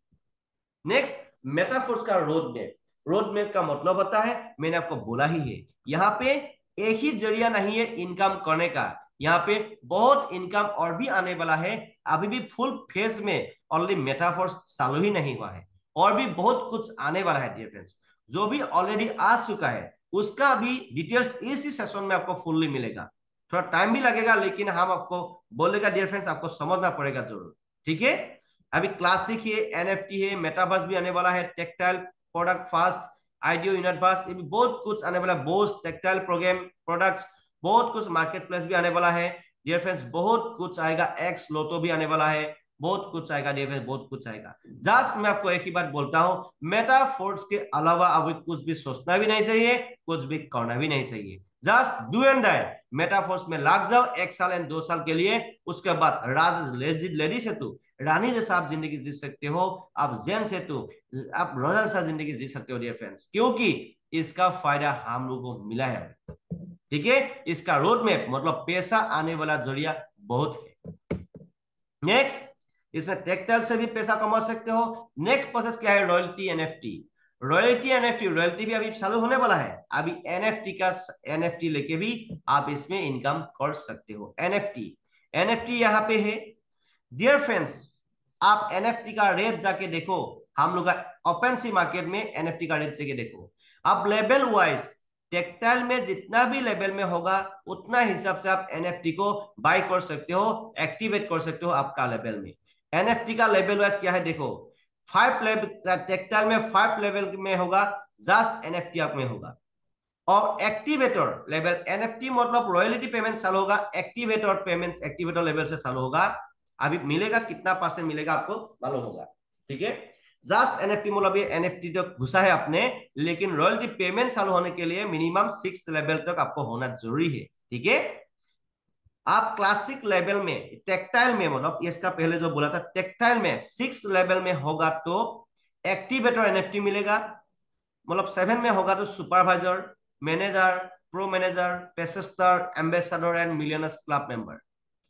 नेक्स्ट, मेटाफोर्स का रोड मैप। रोड मैप का मतलब होता है, मैंने आपको बोला ही है, यहाँ पे एक ही जरिया नहीं है इनकम करने का, यहाँ पे बहुत इनकम और भी आने वाला है। अभी भी फुल फेज में ऑलरेडी मेटाफोर्स चालू ही नहीं हुआ है, और भी बहुत कुछ आने वाला है डियर फ्रेंड्स। जो भी ऑलरेडी आ चुका है उसका भी डिटेल्स इसी सेशन में आपको फुल्ली मिलेगा। थोड़ा टाइम भी लगेगा, लेकिन हम आपको बोलेगा डियर फ्रेंड्स, आपको समझना पड़ेगा जरूर, ठीक है। अभी क्लासिक है, एनएफटी है, मेटावर्स भी आने वाला है, टेक्टाइल प्रोडक्ट फास्ट, आईडियो यूनिटवर्स, ये भी बहुत कुछ आने वाला है, बोस टेक्टाइल प्रोग्राम प्रोडक्ट्स, बहुत कुछ, मार्केट प्लेस भी आने वाला है डियर फ्रेंड्स, बहुत कुछ आएगा, एक्स लोटो भी आने वाला है, बहुत कुछ आएगा डियर फ्रेंड्स, बहुत कुछ आएगा। जस्ट मैं आपको एक ही बात बोलता हूं, मेटाफोर्स के अलावा अभी कुछ भी सोचना भी नहीं चाहिए, कुछ भी करना भी नहीं चाहिए। Just do and die, Metaforce में लाग जाओ 1 साल एंड 2 साल के लिए, उसके बाद राज लेडी से तू रानी जैसा आप जिंदगी जी सकते हो, आप जैन से तो आप रोजा जैसा जिंदगी जी सकते हो डियर फ्रेंड्स, क्योंकि इसका फायदा हम लोगों को मिला है, ठीक है। इसका रोड मैप मतलब पैसा आने वाला जरिया बहुत है। नेक्स्ट, इसमें टेक्टाइल से भी पैसा कमा सकते हो। नेक्स्ट प्रोसेस क्या है, royalty NFT. Royalty NFT, royalty भी अभी चालू होने वाला है, अभी एनएफटी लेके भी आप इसमें इनकम कर सकते हो। एनएफटी, एनएफटी यहाँ पे है डियर फ्रेंड्स, आप एनएफटी का रेट जाके देखो, हम लोग का ओपन सी मार्केट में एनएफटी का रेट जाके देखो, आप लेवल वाइज टेक्सटाइल में जितना भी लेवल में होगा उतना हिसाब से आप एनएफटी को बाय कर सकते हो, एक्टिवेट कर सकते हो आपका लेवल में। एनएफटी का लेवल वाइज क्या है देखो, 5 लेवल टेक्सटाइल में 5 लेवल में होगा, जस्ट एनएफटी आप में होगा। और एक्टिवेटर लेवल, एनएफटी मतलब रॉयल्टी पेमेंट चालू होगा, एक्टिवेटर पेमेंट एक्टिवेटर लेवल से चालू होगा। अभी मिलेगा कितना परसेंट मिलेगा आपको मालूम होगा, ठीक है। जस्ट एनएफटी मतलब ये एनएफटी तो घुसा है आपने, लेकिन रॉयल्टी पेमेंट चालू होने के लिए मिनिमम 6 लेवल तक आपको होना जरूरी है, ठीक है। आप क्लासिक लेवल में टेक्टाइल में मतलब इसका पहले जो बोला था, टेक्टाइल में 6 लेवल में होगा तो एक्टिवेटर एनएफटी मिलेगा, मतलब 7 में होगा तो supervisor, manager, pro manager, pacesetter, ambassador and millionaires club member.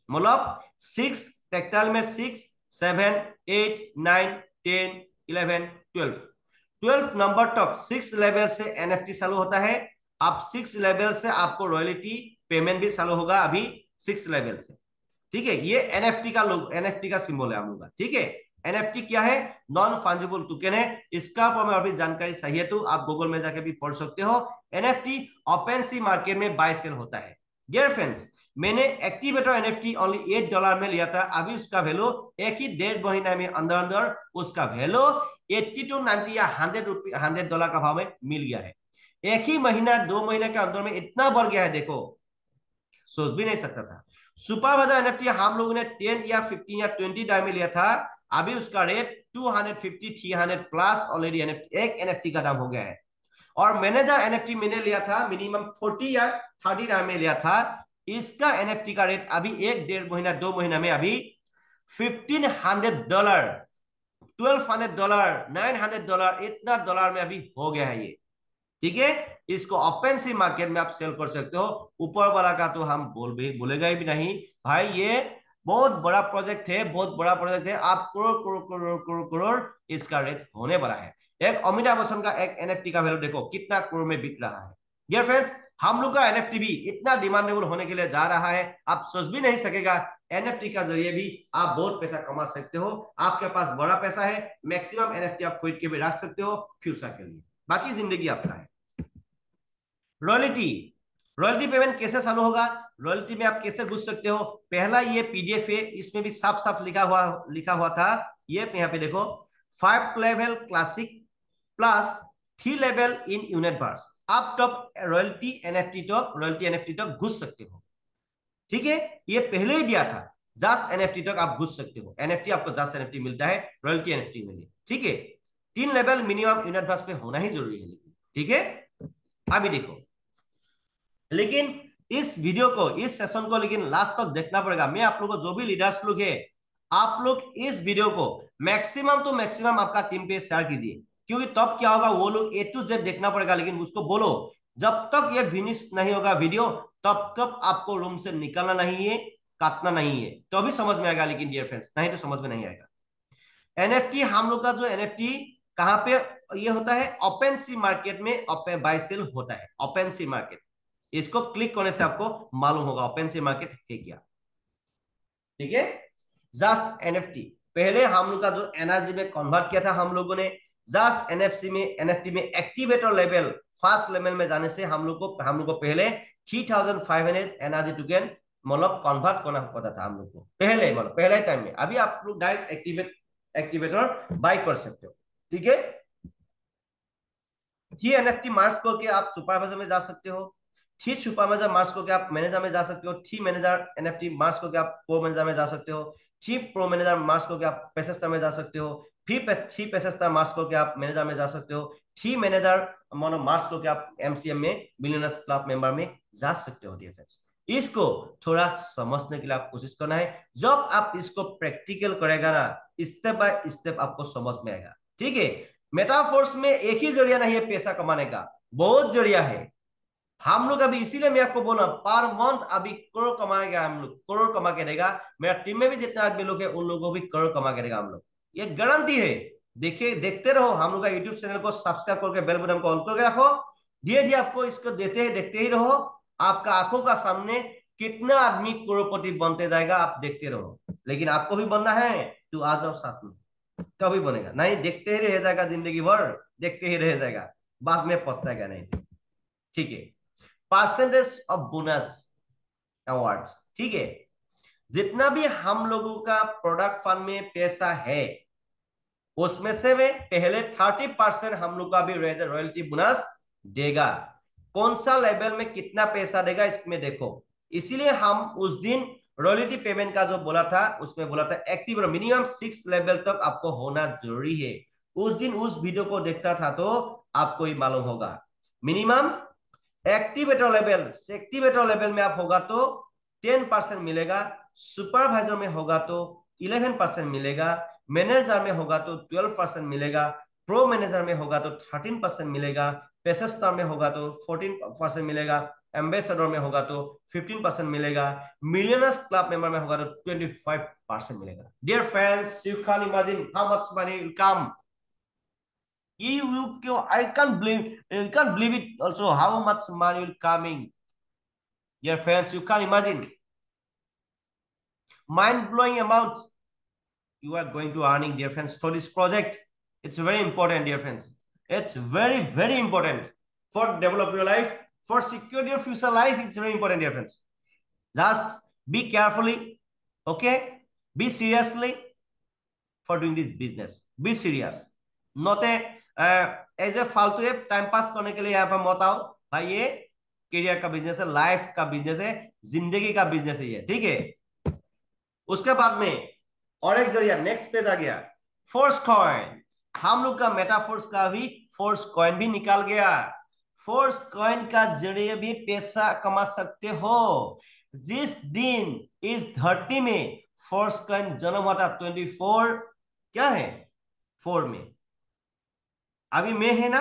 मतलब 6 टेक्टाइल में 6, 7, 8, 9, 10, 11, 12 नंबर तक 6 लेवल से एनएफटी चालू होता है। आप 6 लेवल से आपको रॉयल्टी पेमेंट भी चालू होगा अभी 6 लेवल से, ठीक है। ये एनएफटी का लोग, एनएफटी का सिंबल है हम लोग का, ठीक है। एनएफटी क्या है, नॉन फंजिबल टोकन है। इसका पर अभी जानकारी चाहिए तो आप गूगल में जाके भी पढ़ सकते हो। एनएफटी ओपन सी मार्केट में बाय सेल होता है डियर फ्रेंड्स। मैंने एक्टिवेटर एनएफटी ओनली $8 में लिया था, अभी उसका वैल्यू एक ही 1.5 महीना में अंदर अंदर उसका वैल्यू 80 to 90 या $100 का भाव में मिल गया है। एक ही महीना 2 महीने के अंदर में इतना बढ़ गया है, देखो सोच भी नहीं सकता था। सुपरवाइजर एनएफटी हम लोगों ने 10 या 15 या 20 में लिया था, अभी उसका रेट 250 300 प्लस ऑलरेडी एनएफटी, एक एनएफटी का दाम हो गया है। और मैनेजर एनएफटी मैंने लिया था मिनिमम 40 या 30 में लिया था, इसका एनएफटी का रेट अभी 1 1.5 महीना 2 महीना में अभी $1,500, $1,200, $900, इतना डॉलर में अभी हो गया है ये, ठीक है। इसको ओपन सी मार्केट में आप सेल कर सकते हो। ऊपर वाला का तो हम बोलेगा ही भी नहीं भाई, ये बहुत बड़ा प्रोजेक्ट है, बहुत बड़ा प्रोजेक्ट है, आप करोड़ करोड़ करोड़ करोड़ करोड़ इसका रेट होने वाला है। एक अमिताभ बच्चन का एक एनएफटी का वैल्यू देखो कितना करोड़ में बिक रहा है डियर फ्रेंड्स। हम लोग का एनएफटी भी इतना डिमांडेबल होने के लिए जा रहा है, आप सोच भी नहीं सकेगा। एनएफटी का जरिए भी आप बहुत पैसा कमा सकते हो, आपके पास बड़ा पैसा है, मैक्सिमम एनएफटी आप खरीद के भी रख सकते हो फ्यूचर के लिए, बाकी जिंदगी आपका है। रॉयल्टी, रॉयल्टी पेमेंट कैसे चालू होगा, रॉयल्टी में आप कैसे घुस सकते हो। पहला ये पीडीएफ है, इसमें भी साफ साफ लिखा हुआ था, ये यहाँ पे देखो, 5 level classic plus 3 level in यूनिटवर्स, आप टॉप रॉयल्टी एनएफटी तक घुस सकते हो, ठीक है। ये पहले ही दिया था, जस्ट एनएफटी तक आप घुस सकते हो, एनएफटी आपको जस्ट एनएफटी मिलता है, रॉयल्टी एनएफटी में नहीं, ठीक है। 3 लेवल मिनिमम यूनिटवर्स पे होना ही जरूरी है, ठीक है। अभी देखो, लेकिन इस वीडियो को, इस सेशन को लेकिन लास्ट तक देखना पड़ेगा। मैं आप लोगों को, जो भी लीडर्स लोग है, आप लोग इस वीडियो को मैक्सिमम तो मैक्सिमम आपका टीम पे शेयर कीजिए, क्योंकि तब क्या होगा, वो लोग A to Z देखना पड़ेगा, लेकिन उसको बोलो जब तक ये फिनिश नहीं होगा वीडियो तब तक आपको रूम से निकलना नहीं है। काटना नहीं है, तो अभी समझ में आएगा, लेकिन डियर फ्रेंड्स नहीं तो समझ में नहीं आएगा। एनएफटी हम लोग का जो एनएफटी कहां पे ये होता है, ओपन सी मार्केट में ओपन बाय सेल होता है, ओपन सी मार्केट। इसको क्लिक करने से आपको मालूम होगा ओपन सी मार्केट है क्या। ठीक है, जस्ट एनएफटी पहले हम लोग का जो एनआरजी में कन्वर्ट किया था हम लोगों ने, जस्ट एनएफसी में एनएफटी में एक्टिवेटर लेवल फर्स्ट लेवल में जाने से हम लोग को पहले 3500 एनआरजी टोकन मतलब कन्वर्ट करना पड़ता था हम लोग को पहले, मतलब पहले टाइम में। अभी आप लोग डायरेक्ट एक्टिवेटर बाय कर सकते हो। ठीक है, थी एनएफटी मार्च करके आप सुपरवाइजर में जा सकते हो, थी सुपरवाइजर मार्च करके आप मैनेजर में जा सकते हो, थी मैनेजर एनएफटी मार्च करके आप प्रो मैनेजर में जा सकते हो, थी प्रो मैनेजर मार्च करके आप पेसेस्टर में जा सकते हो, फिर थी पेसेस्टर मार्च करके आप मैनेजर में जा सकते हो, थी मैनेजर मानो मार्च करके आप एमसीएम में बिलियनर्स क्लब मेंबर में जा सकते हो। डियर फ्रेंड्स, इसको थोड़ा समझने के लिए आप कोशिश करना है, जब आप इसको प्रैक्टिकल करेगा ना स्टेप बाय स्टेप आपको समझ में आएगा। ठीक है, मेटाफोर्स में एक ही जरिया नहीं है पैसा कमाने का, बहुत जरिया है। हम लोग अभी इसीलिए मैं आपको बोला पर मंथ अभी करोड़ कमाएगा, हम लोग करोड़ कमा के देगा। मेरा टीम में भी जितने आदमी लोग हैं उन लोगों को भी करोड़ कमा के देगा हम लोग, ये गारंटी है। देखिए, देखते रहो हम लोग का यूट्यूब चैनल को सब्सक्राइब करके बेल बटन को ऑन करके रखो, धीरे धीरे आपको इसको देते ही देखते ही रहो, आपका आंखों का सामने कितना आदमी करोड़पति बनते जाएगा आप देखते रहो। लेकिन आपको भी बनना है तो आ जाओ साथ में, कभी बनेगा नहीं, देखते ही रह जाएगा जिंदगी भर, देखते ही रह जाएगा, बाद में पछताएगा नहीं। ठीक है, परसेंटेज ऑफ बोनस अवार्ड्स। ठीक है, जितना भी हम लोगों का प्रोडक्ट फंड में पैसा है उसमें से वे पहले 30% हम लोग का भी रॉयल्टी बोनस देगा। कौन सा लेवल में कितना पैसा देगा इसमें देखो, इसीलिए हम उस दिन रॉयल्टी पेमेंट का जो बोला था उसमें बोला था एक्टिव मिनिमम 6 लेवल तक आपको होना जरूरी है। उस दिन उस वीडियो को देखता था तो आपको ही मालूम होगा, मिनिमम एक्टिवेटर लेवल में आप होगा तो 10% मिलेगा, सुपरवाइजर में होगा तो 11% मिलेगा, मैनेजर में होगा तो 12% मिलेगा, प्रो मैनेजर में होगा तो 13% मिलेगा, पेसेस्टर में होगा तो 14% मिलेगा, एम्बेसडर में होगा तो 15% मिलेगा, मिलियनर्स क्लब मेंबर में होगा तो 25% मिलेगा। Dear friends, you can imagine how much money will come. I can't believe it also how much money will coming. Dear friends, you can't imagine. Mind-blowing amount you are going to earning, dear friends, for this project. It's very important, dear friends. It's very, very important for develop your life, for secure your future life. It's very important, dear friends. Just be carefully, okay? Be seriously for doing this business. Be serious. Not as a फालतू है टाइम पास करने के लिए यहाँ पर मत आओ भाई, ये करियर का बिजनेस है, लाइफ का बिजनेस है, जिंदगी का बिजनेस है ये। ठीक है, उसके बाद में और एक जरिया नेक्स्ट पेज आ गया, फोर्स कॉइन। हम लोग का मेटाफोर्स का भी फोर्स कॉइन भी निकाल गया। फोर्स कॉइन का जरिए भी पैसा कमा सकते हो। जिस दिन इस धरती में फोर्स कॉइन जन्म हुआ था 24 क्या है 4 में, अभी मई है ना,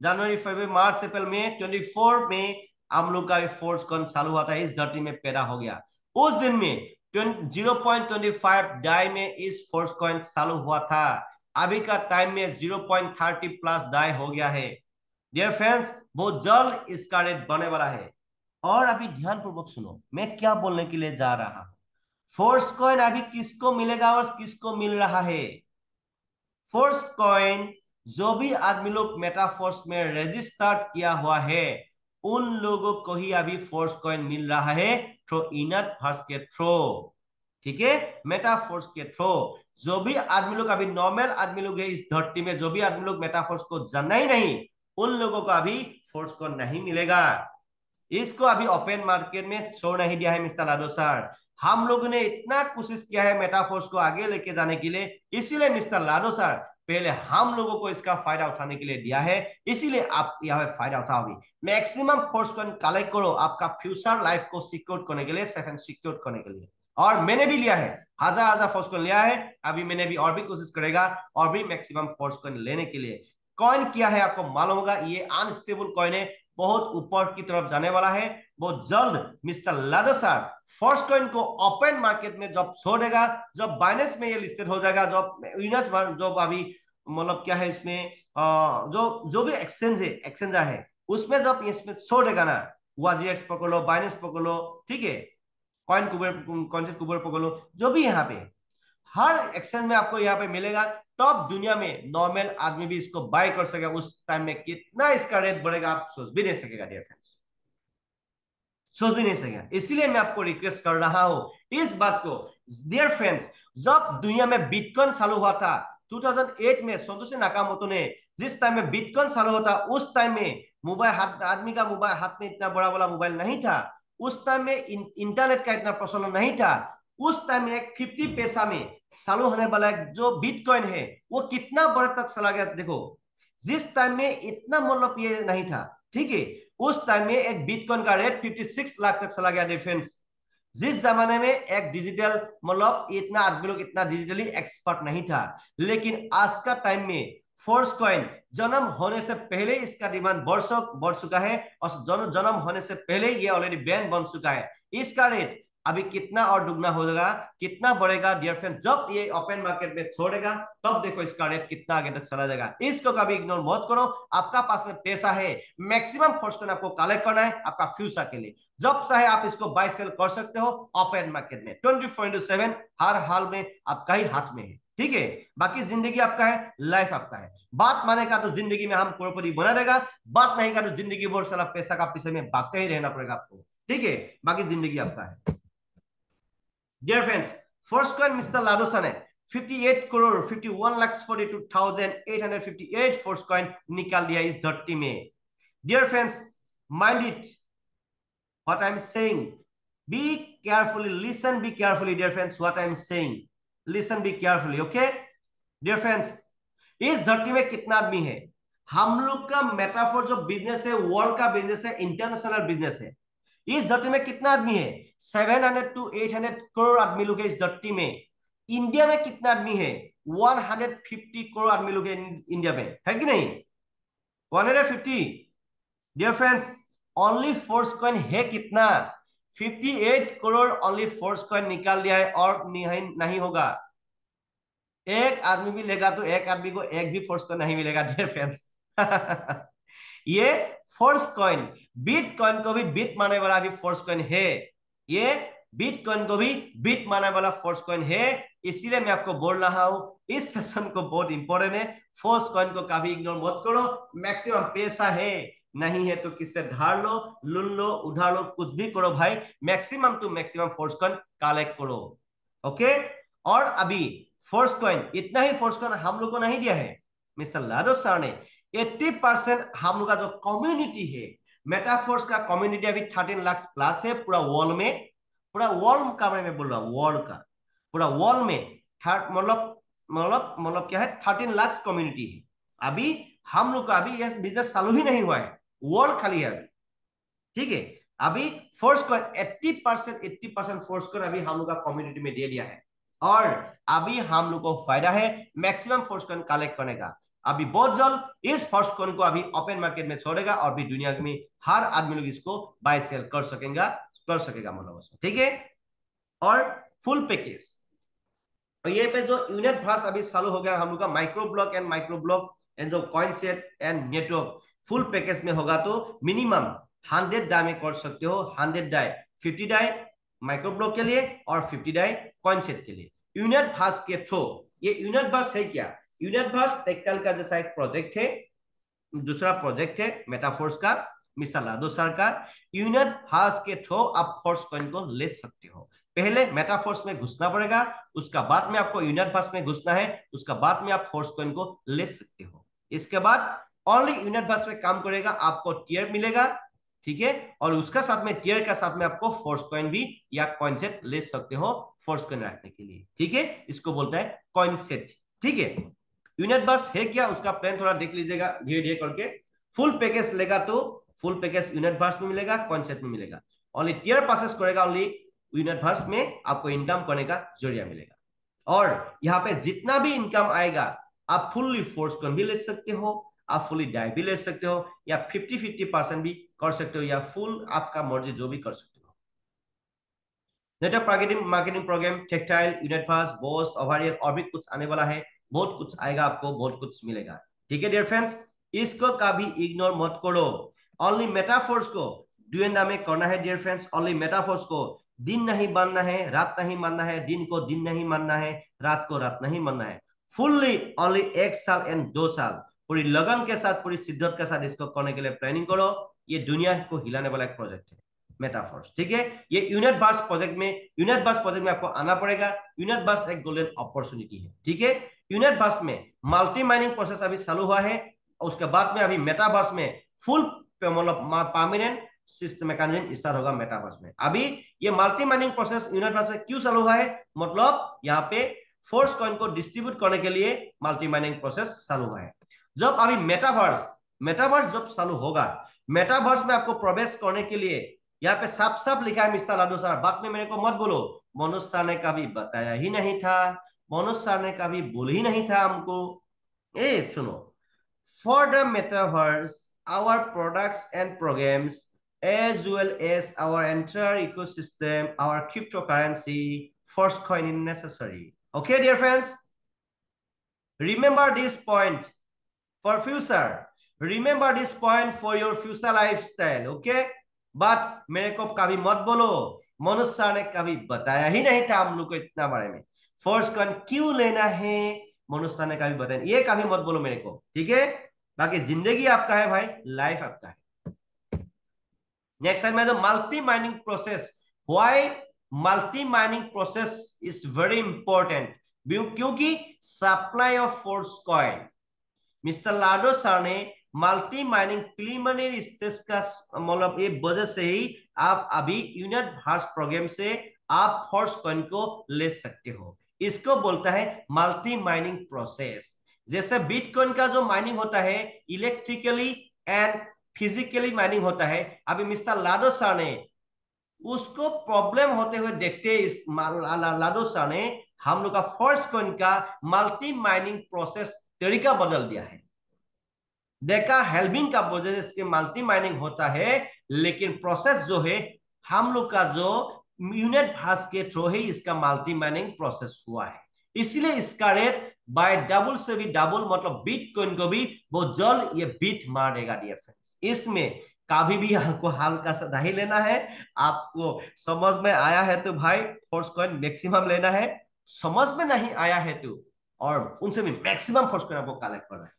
जनवरी फरवरी मार्च अप्रैल में 24 में हम लोग का फोर्स कॉइन चालू हुआ था, इस धरती में पैदा हो गया। उस दिन में 0.25 डाई में इस फोर्स कॉइन चालू हुआ था। अभी का टाइम में 0.30 प्लस डाई हो गया है। डियर फ्रेंड्स, बहुत जल्द इसका रेट बढ़ने वाला है। और अभी ध्यान पूर्वक सुनो मैं क्या बोलने के लिए जा रहा हूं। फोर्स कॉइन अभी किसको मिलेगा और किसको मिल रहा है? फोर्स कॉइन जो भी आदमी लोग मेटाफोर्स में रजिस्टर्ड किया हुआ है उन लोगों को ही अभी फोर्स कॉइन मिल रहा है थ्रू इनट वर्स के थ्रू। ठीक है, मेटाफोर्स के थ्रू जो भी आदमी लोग अभी नॉर्मल आदमी लोग है इस धरती में, जो भी आदमी लोग मेटाफोर्स को जानना ही नहीं उन लोगों को अभी फोर्स कॉइन नहीं मिलेगा। इसको अभी ओपन मार्केट में छोड़ नहीं दिया है मिस्टर लाडो सर। हम लोगों ने इतना कोशिश किया है मेटाफोर्स को आगे लेके जाने के लिए, इसीलिए मिस्टर लाडो सर पहले हम लोगों को इसका फायदा उठाने के लिए दिया है, इसीलिए आप यहाँ फायदा उठाओगे। मैक्सिमम फोर्स को कलेक्ट करो आपका फ्यूचर लाइफ को सिक्योर करने के लिए, सेफ सिक्योर करने के लिए। और मैंने भी लिया है, हजार फोर्स को लिया है, अभी मैंने भी और भी कोशिश करेगा और भी मैक्सिमम फोर्स को लेने के लिए। कॉइन क्या है आपको मालूम होगा, ये अनस्टेबल कॉइन है, बहुत ऊपर की तरफ जाने वाला है। बहुत जल्द मिस्टर लाडोसार फर्स्ट कॉइन को ओपन मार्केट में जब छोड़ेगा, जब बाइनेंस में ये लिस्टेड हो जाएगा, जब यूनिस जो अभी मतलब क्या है इसमें जो जो भी एक्सचेंजर है उसमें जब इसमें छोड़ेगा ना, वाजीएक्स पकड़ लो, बाइनेंस पकड़ लो, ठीक है, कॉइन कुबेर, कॉइनचेट कुबेर पकड़ लो, जो भी यहाँ पे हर एक्सचेंज में आपको यहाँ पे मिलेगा, तब दुनिया में नॉर्मल आदमी भी इसको बाय कर सकेगा। उस टाइम में कितना इसका रेट बढ़ेगा आप सोच भी नहीं सकेगा डियर फ्रेंड्स, सोच भी नहीं सकेगा। इसीलिए मैं आपको रिक्वेस्ट कर रहा हूं इस बात को डियर फ्रेंड्स। जब दुनिया में बिटकॉइन चालू हुआ था 2008 में, संतोशी नाकामोटो ने जिस टाइम में बिटकॉइन चालू होता, उस टाइम में मोबाइल हाथ, आदमी का मोबाइल हाथ में इतना बड़ा बड़ा मोबाइल नहीं था। उस टाइम में इंटरनेट का इतना प्रचलन नहीं था। उस टाइम में 50 पैसा में चालू होने वाला जो बिटकॉइन है वो कितना बड़े तक चला गया देखो। जिस टाइम में इतना मतलब ये नहीं था, ठीक है, उस टाइम में एक बिटकॉइन का रेट 56 लाख तक चला गया डिफेंस। जिस जमाने में एक डिजिटल मतलब इतना आदमी लोग इतना डिजिटली एक्सपर्ट नहीं था, लेकिन आज का टाइम में फोर्स कॉइन जन्म होने से पहले इसका डिमांड बढ़ चुका है, और जन्म होने से पहले ये ऑलरेडी बैन बन चुका है। इसका रेट अभी कितना और दुगना हो जाएगा, कितना बढ़ेगा डियर फ्रेंड, जब ये ओपन मार्केट में छोड़ेगा तब देखो इसका रेट कितना आगे तक चला जाएगा। इसको कभी इग्नोर मत करो। आपका पास में पैसा है, मैक्सिमम फोर्स कॉइन आपको कलेक्ट करना है आपका फ्यूचर के लिए। जब चाहे आप इसको बाय सेल कर सकते हो ओपन मार्केट में 24/7, हर हाल में आपका ही हाथ में है, ठीक है। बाकी जिंदगी आपका है, लाइफ आपका है। बात मानेगा तो जिंदगी में हम करोड़पति बना रहेगा, बात नहीं का तो जिंदगी भर साला पैसा का पीछे में भागते ही रहना पड़ेगा आपको, ठीक है। बाकी जिंदगी आपका है dear friends. First coin mister लाडोसा ने 58 करोड़ 51,42,858 फर्स्ट कॉइन निकाल दिया इस धरती में। Dear friends, mind it what I'm saying. Be carefully, listen, be carefully, dear friends, what I'm saying. Listen, be carefully, okay? Dear friends, इस धरती में कितना आदमी है? हम लोग का मेटाफोर जो बिजनेस है, वर्ल्ड का बिजनेस है, इंटरनेशनल बिजनेस है। इस धरती में कितना आदमी है? 700 to 800 करोड़ आदमी लोग है इस धरती में। इंडिया में कितना आदमी है? 150 करोड़ आदमी लोग है इंडिया में, है कि नहीं? 150। Dear friends, only force coin है कितना? 58 करोड़ ओनली फोर्स कॉइन निकाल दिया है, और नहीं होगा। एक आदमी भी लेगा तो एक आदमी को एक भी फोर्स कॉइन नहीं मिलेगा डियर फ्रेंड्स। ये फोर्स कॉइन, बिटकॉइन को भी बीट मारने वाला भी फोर्स कॉइन है। ये बिटकॉइन को भी बीट मारने वाला फोर्स कॉइन है। इसीलिए मैं आपको बोल रहा हूं इस सेशन को बहुत इंपॉर्टेंट है। फोर्स कॉइन को कभी इग्नोर मत करो। मैक्सिमम पैसा है, नहीं है तो किससे धार लो, लून लो, उधार लो, कुछ भी करो भाई, maximum to maximum force coin collect करो, ओके। और अभी फोर्स कॉइन, इतना ही फोर्स कॉइन हम लोग को नहीं दिया है, मिस्टर लाडोसा ने 80% हम लोग का जो कम्युनिटी है, मेटाफोर्स का कम्युनिटी अभी 13 लाख प्लस है पूरा वर्ल्ड में। पूरा वर्ल्ड का मैं बोल रहा हूँ, वर्ल्ड का पूरा वर्ल्ड में मतलब क्या है 13 लाख कम्युनिटी है। अभी हम लोग का अभी यह बिजनेस चालू ही नहीं हुआ है, वर्ल्ड खाली है अभी, ठीक है। अभी फोर्स कॉइन 80% फोर्स कॉइन अभी हम लोग का कम्युनिटी में दे दिया है, और अभी हम लोग को फायदा है मैक्सिमम फोर्स कॉइन कलेक्ट करने का। अभी बहुत जल्द इस फोर्स कॉइन को अभी ओपन मार्केट में छोड़ेगा, और भी दुनिया में हर आदमी लोग इसको बाय सेल कर सकेगा मतलब, ठीक है। और फुल पैकेज, और ये पे जो यूनिट भास अभी चालू हो गया हम लोग का माइक्रो ब्लॉक एंड जो कॉइनचेट एंड नेटवर्क फुल पैकेज में होगा तो मिनिमम 100 डाई में कर सकते हो। 100 डाई, 50 डाई माइक्रो ब्लॉक के लिए और 50 डाई कॉइनचेट के लिए यूनिट भास के थ्रू। ये यूनिट भास है क्या? यूनिट भास टेक्टाइल का जैसा एक प्रोजेक्ट है, दूसरा प्रोजेक्ट है मेटाफोर्स का, मिस्टर लाडोसा का। यूनिट भास के थ्रू आप फोर्स कॉइन को ले सकते हो। पहले मेटाफोर्स में घुसना पड़ेगा, उसका बाद में आपको यूनिट में घुसना है, उसका बाद में आप फोर्स कॉइन को ले सकते हो। इसके बाद ओनली यूनिट में काम करेगा, आपको टियर मिलेगा, ठीक है। और उसका साथ में टियर का साथ में आपको फोर्स कॉइन भी या कॉइनसेट ले सकते हो फोर्स कॉइन रखने के लिए, ठीक है। इसको बोलता है कॉइनसेट, ठीक है। यूनिट है क्या, उसका प्लान थोड़ा देख लीजिएगा धीरे धीरे करके। फुल पैकेज लेगा तो फुल पैकेज यूनिट में मिलेगा, कॉइनसेट में मिलेगा। ओनली टियर पासेस करेगा, ओनली यूनिट में आपको इनकम करने का जरिया मिलेगा। और यहाँ पे जितना भी इनकम आएगा आप फुल्ली फोर्स कॉइन भी ले सकते हो, आप फुली डाई भी ले सकते हो, या 50-50% भी कर सकते हो, या फुल आपका मर्जी जो भी कर सकते हो। Network marketing marketing programme, textile, unit fast, boost, overall और भी कुछ आने वाला है। बहुत कुछ आएगा, आपको बहुत कुछ मिलेगा। ठीक है डियर फ्रेंड्स, इसको कभी इग्नोर मत करो। ओनली मेटाफोर्स को डू एंड में करना है डियर फ्रेंड्स। ओनली मेटाफोर्स को दिन नहीं मानना है, रात नहीं मानना है, दिन को दिन नहीं मानना है, रात को रात नहीं मानना है। फुल्ली ओनली 1 साल एंड 2 साल पूरी लगन के साथ, पूरी शिद्दत के साथ इसको करने के लिए प्लानिंग करो। ये दुनिया को हिलाने वाला एक प्रोजेक्ट है मेटाफोर्स। ठीक है, ये यूनिट बस प्रोजेक्ट में आपको आना पड़ेगा। यूनिट बस एक गोल्डन अपॉर्चुनिटी है। ठीक है, यूनिट बस में मल्टी माइनिंग प्रोसेस अभी चालू हुआ है, उसके बाद में अभी मेटावर्स में फुल मतलब परमानेंट सिस्टम मैकेनिज्म स्टार्ट होगा मेटावर्स में। अभी ये मल्टी माइनिंग प्रोसेस यूनिट बस में क्यों चालू हुआ है, मतलब यहाँ पे फोर्स कॉइन को डिस्ट्रीब्यूट करने के लिए मल्टी माइनिंग प्रोसेस चालू हुआ है। जब अभी मेटावर्स मेटावर्स जब चालू होगा, मेटावर्स में आपको प्रवेश करने के लिए यहाँ पे साफ साफ लिखा है मिस्टर लाडो सर, बाद में मेरे को मत बोलो मनोज सर ने कभी बताया ही नहीं था, मनोज सर ने कभी बोल ही नहीं था हमको। ए सुनो, for the metaverse our products and programs as well as our entire ecosystem, our cryptocurrency, first coin is necessary. Okay, dear friends, remember this point for future. Remember this point for your future lifestyle. Okay, but मेरे को कभी मत बोलो मनोज सर ने कभी बताया ही नहीं था हम लोग को इतना बारे में, फोर्स कॉइन क्यों लेना है मनोज सर ने कभी बताया, ये कभी मत बोलो मेरे को। ठीक है, बाकी जिंदगी आपका है भाई, लाइफ आपका है। नेक्स्ट टाइम में तो multi mining process, why multi mining process is very important, क्योंकि supply of force coin mister लाडो सर ने मल्टी माइनिंग प्रीलिमिनरी स्टेज का मतलब ये वजह से ही आप अभी यूनिट भार्स प्रोग्राम से आप फोर्स कॉइन को ले सकते हो। इसको बोलता है मल्टी माइनिंग प्रोसेस। जैसे बिटकॉइन का जो माइनिंग होता है इलेक्ट्रिकली एंड फिजिकली माइनिंग होता है, अभी मिस्टर लाडो सर ने उसको प्रॉब्लम होते हुए देखते इस लाडो सर ने हम लोग का फोर्स कॉइन का मल्टी माइनिंग प्रोसेस तरीका बदल दिया है। देखा हेल्विंग का वजह इसके मल्टी माइनिंग होता है, लेकिन प्रोसेस जो है हम लोग का जो यूनिट भास के थ्रू ही इसका मल्टी माइनिंग प्रोसेस हुआ है, इसलिए इसका रेट बाय डबल से भी डबल, मतलब बिटकॉइन को भी बहुत जल्द ये बीट मार देगा डियर फ्रेंड्स। इसमें कभी भी आपको हल्का सा नहीं लेना है। आपको समझ में आया है तो भाई फोर्स कॉइन मैक्सिमम लेना है, समझ में नहीं आया है तो और उनसे भी मैक्सिमम फोर्स कॉइन आपको कलेक्ट करना है।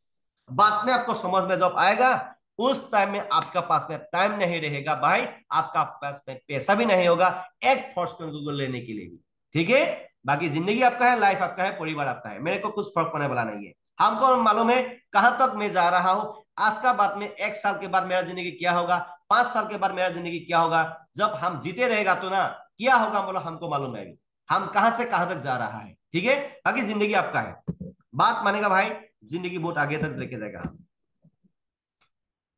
बाद में आपको समझ में जब आएगा उस टाइम में आपका पास में टाइम नहीं रहेगा भाई, आपका पास में पैसा भी नहीं होगा एक फोर्स को लेने के लिए भी। ठीक है, बाकी जिंदगी आपका है, लाइफ आपका है, परिवार आपका है, मेरे को कुछ फर्क पड़ने वाला नहीं है। हमको मालूम है कहां तक मैं जा रहा हूं, आज का बाद में 1 साल के बाद मेरा जिंदगी क्या होगा, 5 साल के बाद मेरा जिंदगी क्या होगा, जब हम जीते रहेगा तो ना क्या होगा बोलो हमको मालूम है हम कहां से कहां तक जा रहा है। ठीक है, बाकी जिंदगी आपका है, बात मानेगा भाई, जिंदगी बहुत आगे तक लेके जाएगा।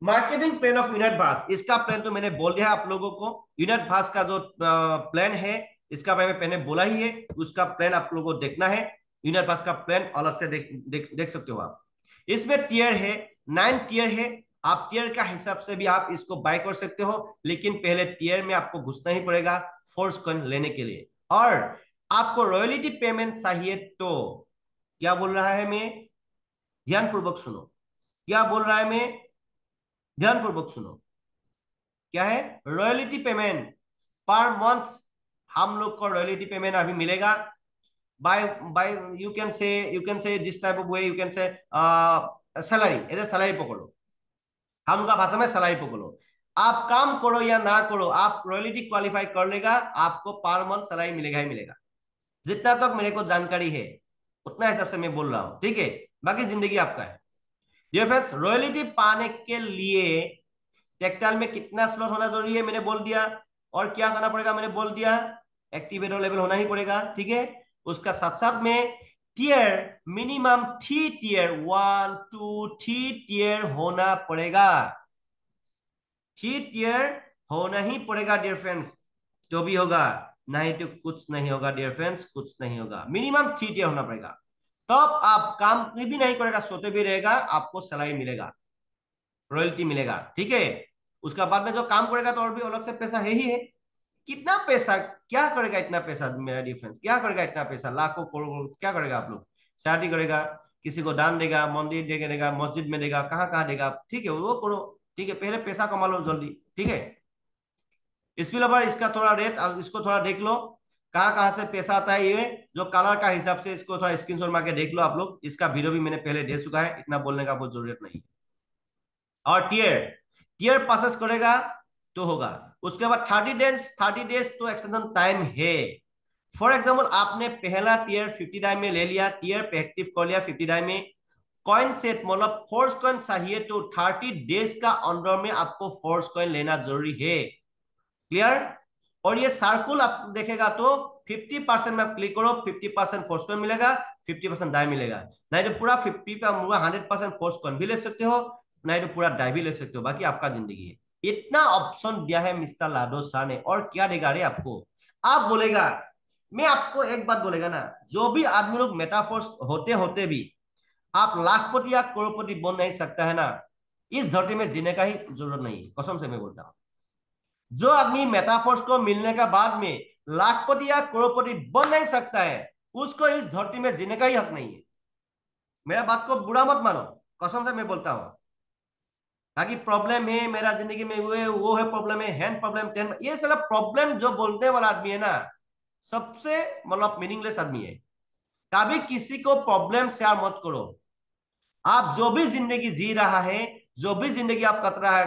मार्केटिंग प्लान ऑफ यूनिट भास, इसका प्लान तो मैंने बोल दिया आप लोगों को। यूनिट भास का जो प्लान है इसका मैंने पहले बोला ही है, उसका प्लान आप लोगों को देखना है। यूनिट भास का प्लान अलग से देख सकते हो आप। इसमें टियर है, 9 टियर है, आप टियर का हिसाब से भी आप इसको बाय कर सकते हो, लेकिन पहले टियर में आपको घुसना ही पड़ेगा फोर्स कॉइन लेने के लिए। और आपको रॉयल्टी पेमेंट चाहिए तो क्या बोल रहा है मैं, ध्यानपूर्वक सुनो क्या बोल रहा है मैं, ध्यानपूर्वक सुनो। क्या है रॉयल्टी पेमेंट पर मंथ, हम लोग को रॉयल्टी पेमेंट अभी मिलेगा bye bye you can say this type of way, you can say salary, as a salary पकड़ो, हम लोग का भाषा में सैलरी पकड़ो। आप काम करो या ना करो, आप रॉयल्टी क्वालिफाई कर लेगा, आपको पर मंथ सैलरी मिलेगा ही मिलेगा, जितना तक मेरे को जानकारी है उतना हिसाब से मैं बोल रहा हूं। ठीक है, बाकी जिंदगी आपका है। डियर फ्रेंड्स, रॉयल्टी पाने के लिए टेक्टाइल में कितना स्लॉट होना जरूरी है मैंने बोल दिया, और क्या करना पड़ेगा मैंने बोल दिया, एक्टिवेटर लेवल होना ही पड़ेगा। ठीक है, उसका साथ साथ में टियर मिनिमम 3 टियर 1 2 3 टियर होना पड़ेगा, 3 टियर होना ही पड़ेगा डियर फ्रेंड्स, तो भी होगा, नहीं तो कुछ नहीं होगा डियर फ्रेंड्स, कुछ नहीं होगा, मिनिमम 3 टियर होना पड़ेगा। तब आप काम भी नहीं करेगा, सोते भी रहेगा, आपको सैलरी मिलेगा, रॉयल्टी मिलेगा, ठीक है। उसका बाद में जो काम करेगा तो और भी अलग से पैसा है ही है। कितना पैसा, क्या करेगा इतना पैसा, मेरा डिफरेंस क्या करेगा इतना पैसा, लाखों करोड़ों क्या करेगा आप लोग? शादी करेगा, किसी को दान देगा, मंदिर देगा, मस्जिद में देगा, कहाँ कहाँ देगा, ठीक है वो करो, ठीक है, पहले पैसा कमा लो जल्दी, ठीक है। स्पिल ओवर इसका थोड़ा रेट, अब इसको थोड़ा देख लो, कहाँ कहाँ से पैसा आता है, ये जो कलर का हिसाब से इसको थोड़ा स्क्रीनशॉट मार के देख लो आप लोग, इसका वीडियो भी मैंने पहले दे चुका है, इतना बोलने का बहुत जरूरत नहीं। और टीयर, टीयर पासेस करेगा तो होगा। उसके बाद 30 डेज, 30 डेज तो एक्सटेंशन टाइम है। फॉर एग्जाम्पल आपने पहला टीयर 50 डाई में ले लिया, टीयर पे एक्टिव कर लिया 50 डाई में, कॉइन सेट मतलब फोर्स कॉइन चाहिए तो 30 डेज का अंदर में आपको फोर्स कॉइन लेना जरूरी है, क्लियर। और ये सर्कुल आप देखेगा तो 50% में आप क्लिक करो, 50% फोर्स कॉइन मिलेगा, 50% डाई मिलेगा। नहीं तो पूरा 50 का 100% फोर्स कॉइन भी ले सकते हो, नहीं तो पूरा डाई भी ले सकते हो, बाकी आपका जिंदगी है। इतना ऑप्शन दिया है मिस्टर लाडो सर ने, और क्या देगा रे आपको? आप बोलेगा, मैं आपको एक बात बोलेगा ना, जो भी आदमी लोग मेटाफोर्स होते होते भी आप लाखपति या करोड़पति बन नहीं सकता है ना, इस धरती में जीने का ही जरूरत नहीं है, कसम से मैं बोलता हूं। जो आदमी मेटाफोर्स को मिलने के बाद में लाखपति या करोड़पति बन नहीं सकता है, उसको इस धरती में जीने का ही हक नहीं है। मेरा बात को बुरा मत मानो, कसम से मैं बोलता हूं। बाकी प्रॉब्लम है मेरा जिंदगी में, वो है प्रॉब्लम है, हैंड प्रॉब्लम, टेन, ये सारा प्रॉब्लम जो बोलने वाला आदमी है ना, सबसे मतलब मीनिंगलेस आदमी है। कभी किसी को प्रॉब्लम शेयर मत करो। आप जो भी जिंदगी जी रहा है, जो भी जिंदगी आप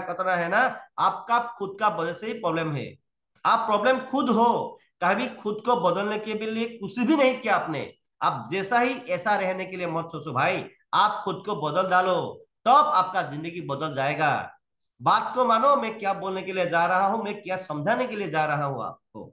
कतरा है ना, आपका खुद का वजह से ही प्रॉब्लम है। आप प्रॉब्लम खुद हो, कभी खुद को बदलने के लिए कुछ भी नहीं किया आपने। आप जैसा ही ऐसा रहने के लिए मत सोचो भाई, आप खुद को बदल डालो, तब आपका जिंदगी बदल जाएगा। बात को मानो, मैं क्या बोलने के लिए जा रहा हूं, मैं क्या समझाने के लिए जा रहा हूं आपको।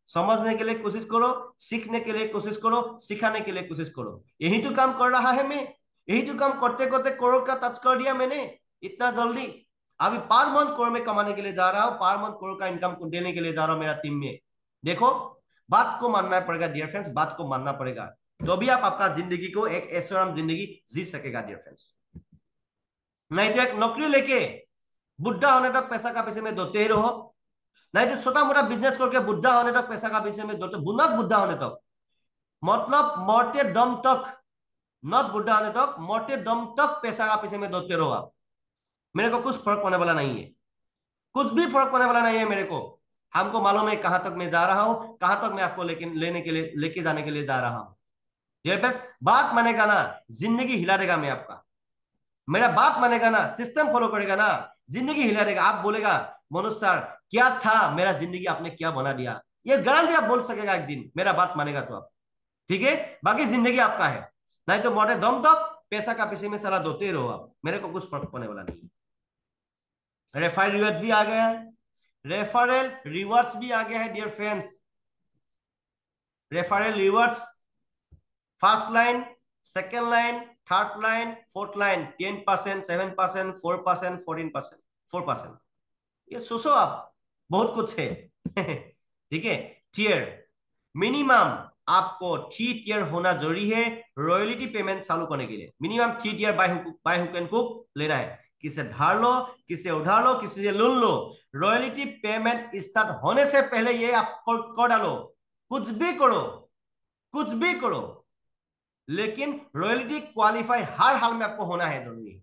समझने के लिए कोशिश करो, सीखने के लिए कोशिश करो, सिखाने के लिए कोशिश करो, यही तो काम कर रहा है मैं। यही तो काम करते करते करोड़ का टच कर दिया मैंने इतना जल्दी। अभी पर मंथ करोड़ में कमाने के लिए जा रहा हूं, पर मंथ करोड़ का इनकम देने के लिए जा रहा हूं मेरा टीम में। देखो, बात को मानना पड़ेगा डियर फ्रेंड्स, बात को मानना पड़ेगा, तो भी आप आपका जिंदगी को एक ऐश्वर्य जिंदगी जी सकेगा डियर फ्रेंड्स। नहीं तो एक नौकरी लेके बुढ़ा होने तक पैसा का पीछे में दौड़ते ही रहो, नहीं तो छोटा मोटा बिजनेस करके बुढ़ा होने तक पैसा का पीछे में दौड़ते, बुना बुढ़ा होने तक, मतलब मरते दम तक, नॉट बुढ़ा होने तक, मरते दम तक पैसा का पीछे में दौड़ते रहो आप। मेरे को कुछ फर्क पड़ने वाला नहीं है, कुछ भी फर्क पड़ने वाला नहीं है मेरे को। हमको मालूम है कहां तक मैं जा रहा हूं, कहां तक मैं आपको लेने के लिए लेके जाने के लिए जा रहा हूं। ये बस बात मानेगा ना, जिंदगी हिला देगा मैं आपका। मेरा बात मानेगा ना, सिस्टम फॉलो करेगा ना, जिंदगी हिला देगा। आप बोलेगा मनोज सर क्या था मेरा जिंदगी, आपने क्या बना दिया, ये गारंटी आप बोल सकेगा एक दिन, मेरा बात मानेगा तो आप, ठीक है। बाकी जिंदगी आपका है, नहीं तो मोटे दम तक पैसा का पीछे में सारा धोते रहो आप, मेरे को कुछ फर्क पड़ने वाला नहीं। रेफरल रिवर्स भी आ गया है, रेफरल रिवर्स भी आ गया है dear friends. Referral reverse, first line, second line, third line, fourth line, 10%, 7%, 4%, 14%, 4%, ये सोचो आप, बहुत कुछ है। ठीक है। टीयर मिनिमम आपको 3 टीयर होना जरूरी है रॉयल्टी पेमेंट चालू करने के लिए। Minimum 3 tier by hook and cook लेना है, किसे धार लो, किसे उधार लो, किसी से लोन लो, रॉयल्टी पेमेंट स्टार्ट होने से पहले ये आप कर डालो। कुछ भी करो, कुछ भी करो, लेकिन रॉयल्टी क्वालिफाई हर हाल में आपको होना है जरूरी।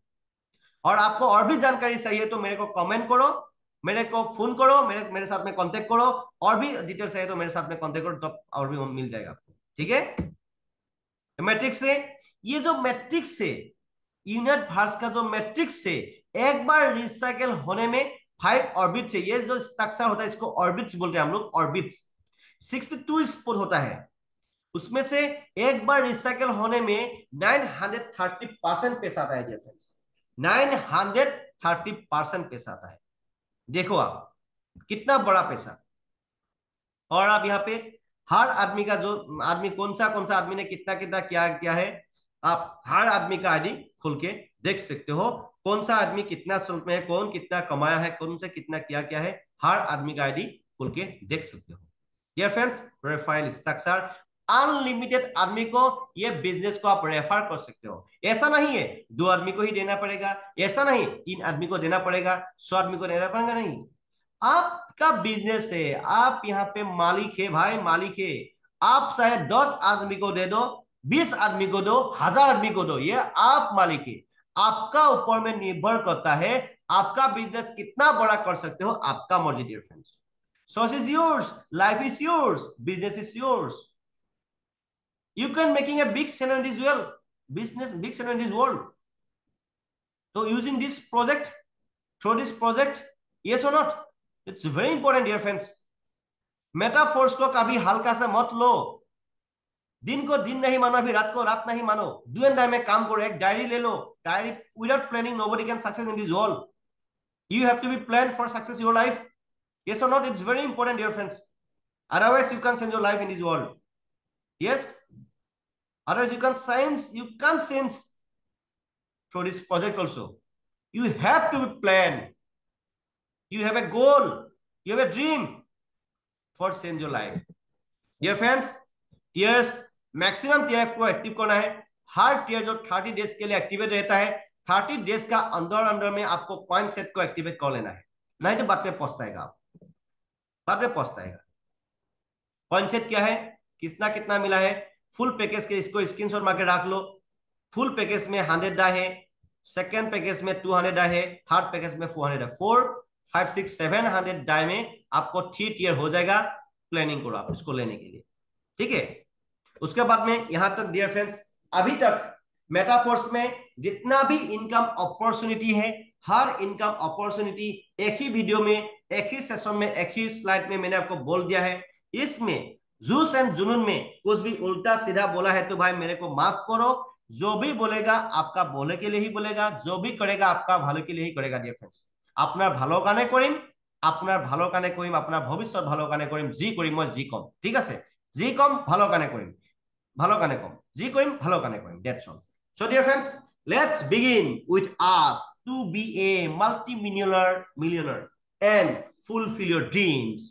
और आपको और भी जानकारी चाहिए तो मेरे को कमेंट करो, मेरे को फोन करो, मेरे मेरे साथ में कांटेक्ट करो, और भी डिटेल्स चाहिए तो मेरे साथ में कांटेक्ट करो, तो और भी मिल जाएगा आपको, ठीक है। मैट्रिक्स से, ये जो मैट्रिक्स से यूनिट भार्स का जो मैट्रिक्स से एक बार रिसाइकल होने में 5 ऑर्बिट चाहिए, जो स्ट्रक्चर होता है इसको ऑर्बिट्स बोलते हैं हम लोग, ऑर्बिट्स 62 स्पोर्ट होता है, उसमें से एक बार रिसाइकल होने में 930% पैसा आता है डियर फ्रेंड्स, 930% पैसा आता है। देखो आप कितना बड़ा पैसा। और आप यहाँ पे हर आदमी का, जो आदमी कौन सा आदमी ने कितना कितना क्या किया है, आप हर आदमी का आईडी खोल के देख सकते हो, कौन सा आदमी कितना शुल्क में है, कौन कितना कमाया है, कौन से कितना क्या क्या है, हर आदमी का आईडी खोल के देख सकते हो। Dear friends, profile structure unlimited आदमी को ये बिजनेस को आप रेफर कर सकते हो। ऐसा नहीं है 2 आदमी को ही देना पड़ेगा, ऐसा नहीं 3 आदमी को देना पड़ेगा, 100 आदमी को देना पड़ेगा, नहीं। आपका बिजनेस है, आप यहाँ पे मालिक है भाई, मालिक है। आप चाहे 10 आदमी को दे दो, 20 आदमी को दो, 1000 आदमी को दो, ये आप मालिक है। आपका ऊपर में निर्भर करता है आपका बिजनेस कितना बड़ा कर सकते हो, आपका मर्जी dear friends. Source is yours, life is yours, business is yours. You can making a big channel in this world, business big channel in this world. So using this project, through this project, yes or not? It's very important, dear friends. Metaforce को कभी हल्का से मत लो। दिन को दिन नहीं मानो, अभी रात को रात नहीं मानो। डू एंड डाई में काम करो। एक डायरी ले लो। Diary without planning nobody can success in this world. You have to be planned for success in your life. Yes or not? It's very important, dear friends. Otherwise, you can't change your life in this world. Yes. Otherwise, you can't sense through this project also. You have to be planned. You have a goal. You have a dream for change your life. Dear friends, tiers maximum tier को एक्टिव करना है। हर टीयर जो 30 डेज के लिए एक्टिवेट रहता है, 30 डेज का अंदर में आपको कॉइन सेट को एक्टिवेट कर लेना है, नहीं तो बाद में पछताएगा आप, बाद में पछताएगा। कॉइन सेट क्या है, कितना कितना मिला है, फुल पैकेज के इसको स्क्रीनशॉट मार के रख लो। फुल पैकेज में 100 डाई है, सेकेंड पैकेज में 200 डाई है, थर्ड पैकेज में 400 डाई, 4 5 6 700 डाई में आपको 3 टीयर हो जाएगा। प्लानिंग करो आप इसको लेने के लिए, ठीक है। उसके बाद में यहां तक डियर फ्रेंड्स, अभी तक मेटाफोर्स में जितना भी इनकम अपॉर्चुनिटी है, हर इनकम अपॉर्चुनिटी एक ही वीडियो में, एक ही सेशन में, एक ही स्लाइड में मैंने आपको बोल दिया है। इसमें जूस एंड जुनून में कुछ भी उल्टा सीधा बोला है तो भाई मेरे को माफ करो। जो भी बोलेगा आपका भले के लिए ही बोलेगा, जो भी करेगा आपका भले के लिए ही करेगा डियर फ्रेंड्स। আপনার ভালো কানে করিম, আপনার ভালো কানে করিম, আপনার ভবিষ্যৎ ভালো কানে করিম, জি করিম মই জি কম, ঠিক আছে। জি কম ভালো কানে করিম, ভালো কানে কম, জি করিম ভালো কানে Karim, that's all. So dear friends, let's begin with us to be a millionaire and fulfill your dreams।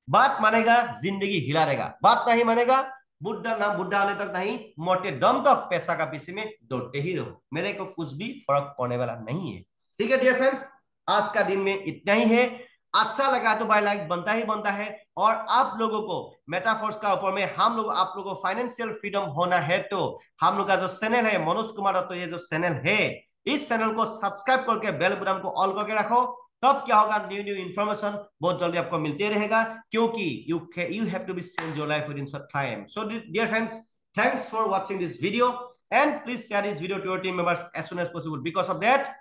बात मानेगा जिंदगी हिला देगा, बात नहीं मानेगा बुढ़ा ना बुढ़ा होने तक नहीं, मोटे दम तक पैसा का पीछे में दौड़ते ही रहो, मेरे को कुछ भी फर्क पड़ने वाला नहीं है, ठीक है डियर फ्रेंड्स। आज का दिन में इतना ही है। अच्छा लगा तो भाई लाइक बनता ही बनता है। और आप लोगों को मेटाफोर्स का ऊपर में हम लोग, आप लोगों को फाइनेंशियल फ्रीडम होना है तो हम लोग का जो चैनल है मनोज कुमार, तो ये जो चैनल है, इस चैनल को सब्सक्राइब करके बेल बटन को ऑल करके रखो। तब क्या होगा, न्यू न्यू इन्फॉर्मेशन बहुत जल्दी आपको मिलते रहेगा, क्योंकि you have to be change your life within short time. So dear friends, thanks for watching this video and please share this video to your team members as soon as possible, because of that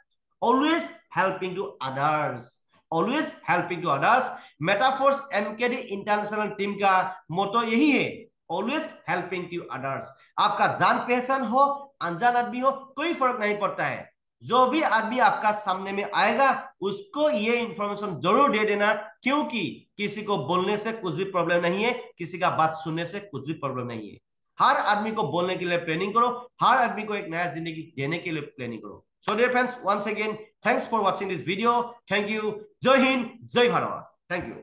always helping to others, always helping to others। Metaforce MKD international team का मोटो यही है, always helping to others। आपका जान पहचान हो, अनजान आदमी हो, कोई फर्क नहीं पड़ता है। जो भी आदमी आपका सामने में आएगा उसको ये इंफॉर्मेशन जरूर दे देना, क्योंकि किसी को बोलने से कुछ भी प्रॉब्लम नहीं है, किसी का बात सुनने से कुछ भी प्रॉब्लम नहीं है। हर आदमी को बोलने के लिए प्लानिंग करो, हर आदमी को एक नया जिंदगी देने के लिए प्लानिंग करो। So dear friends, once again thanks for watching this video। Thank you. जय हिंद, जय भारत। Thank you.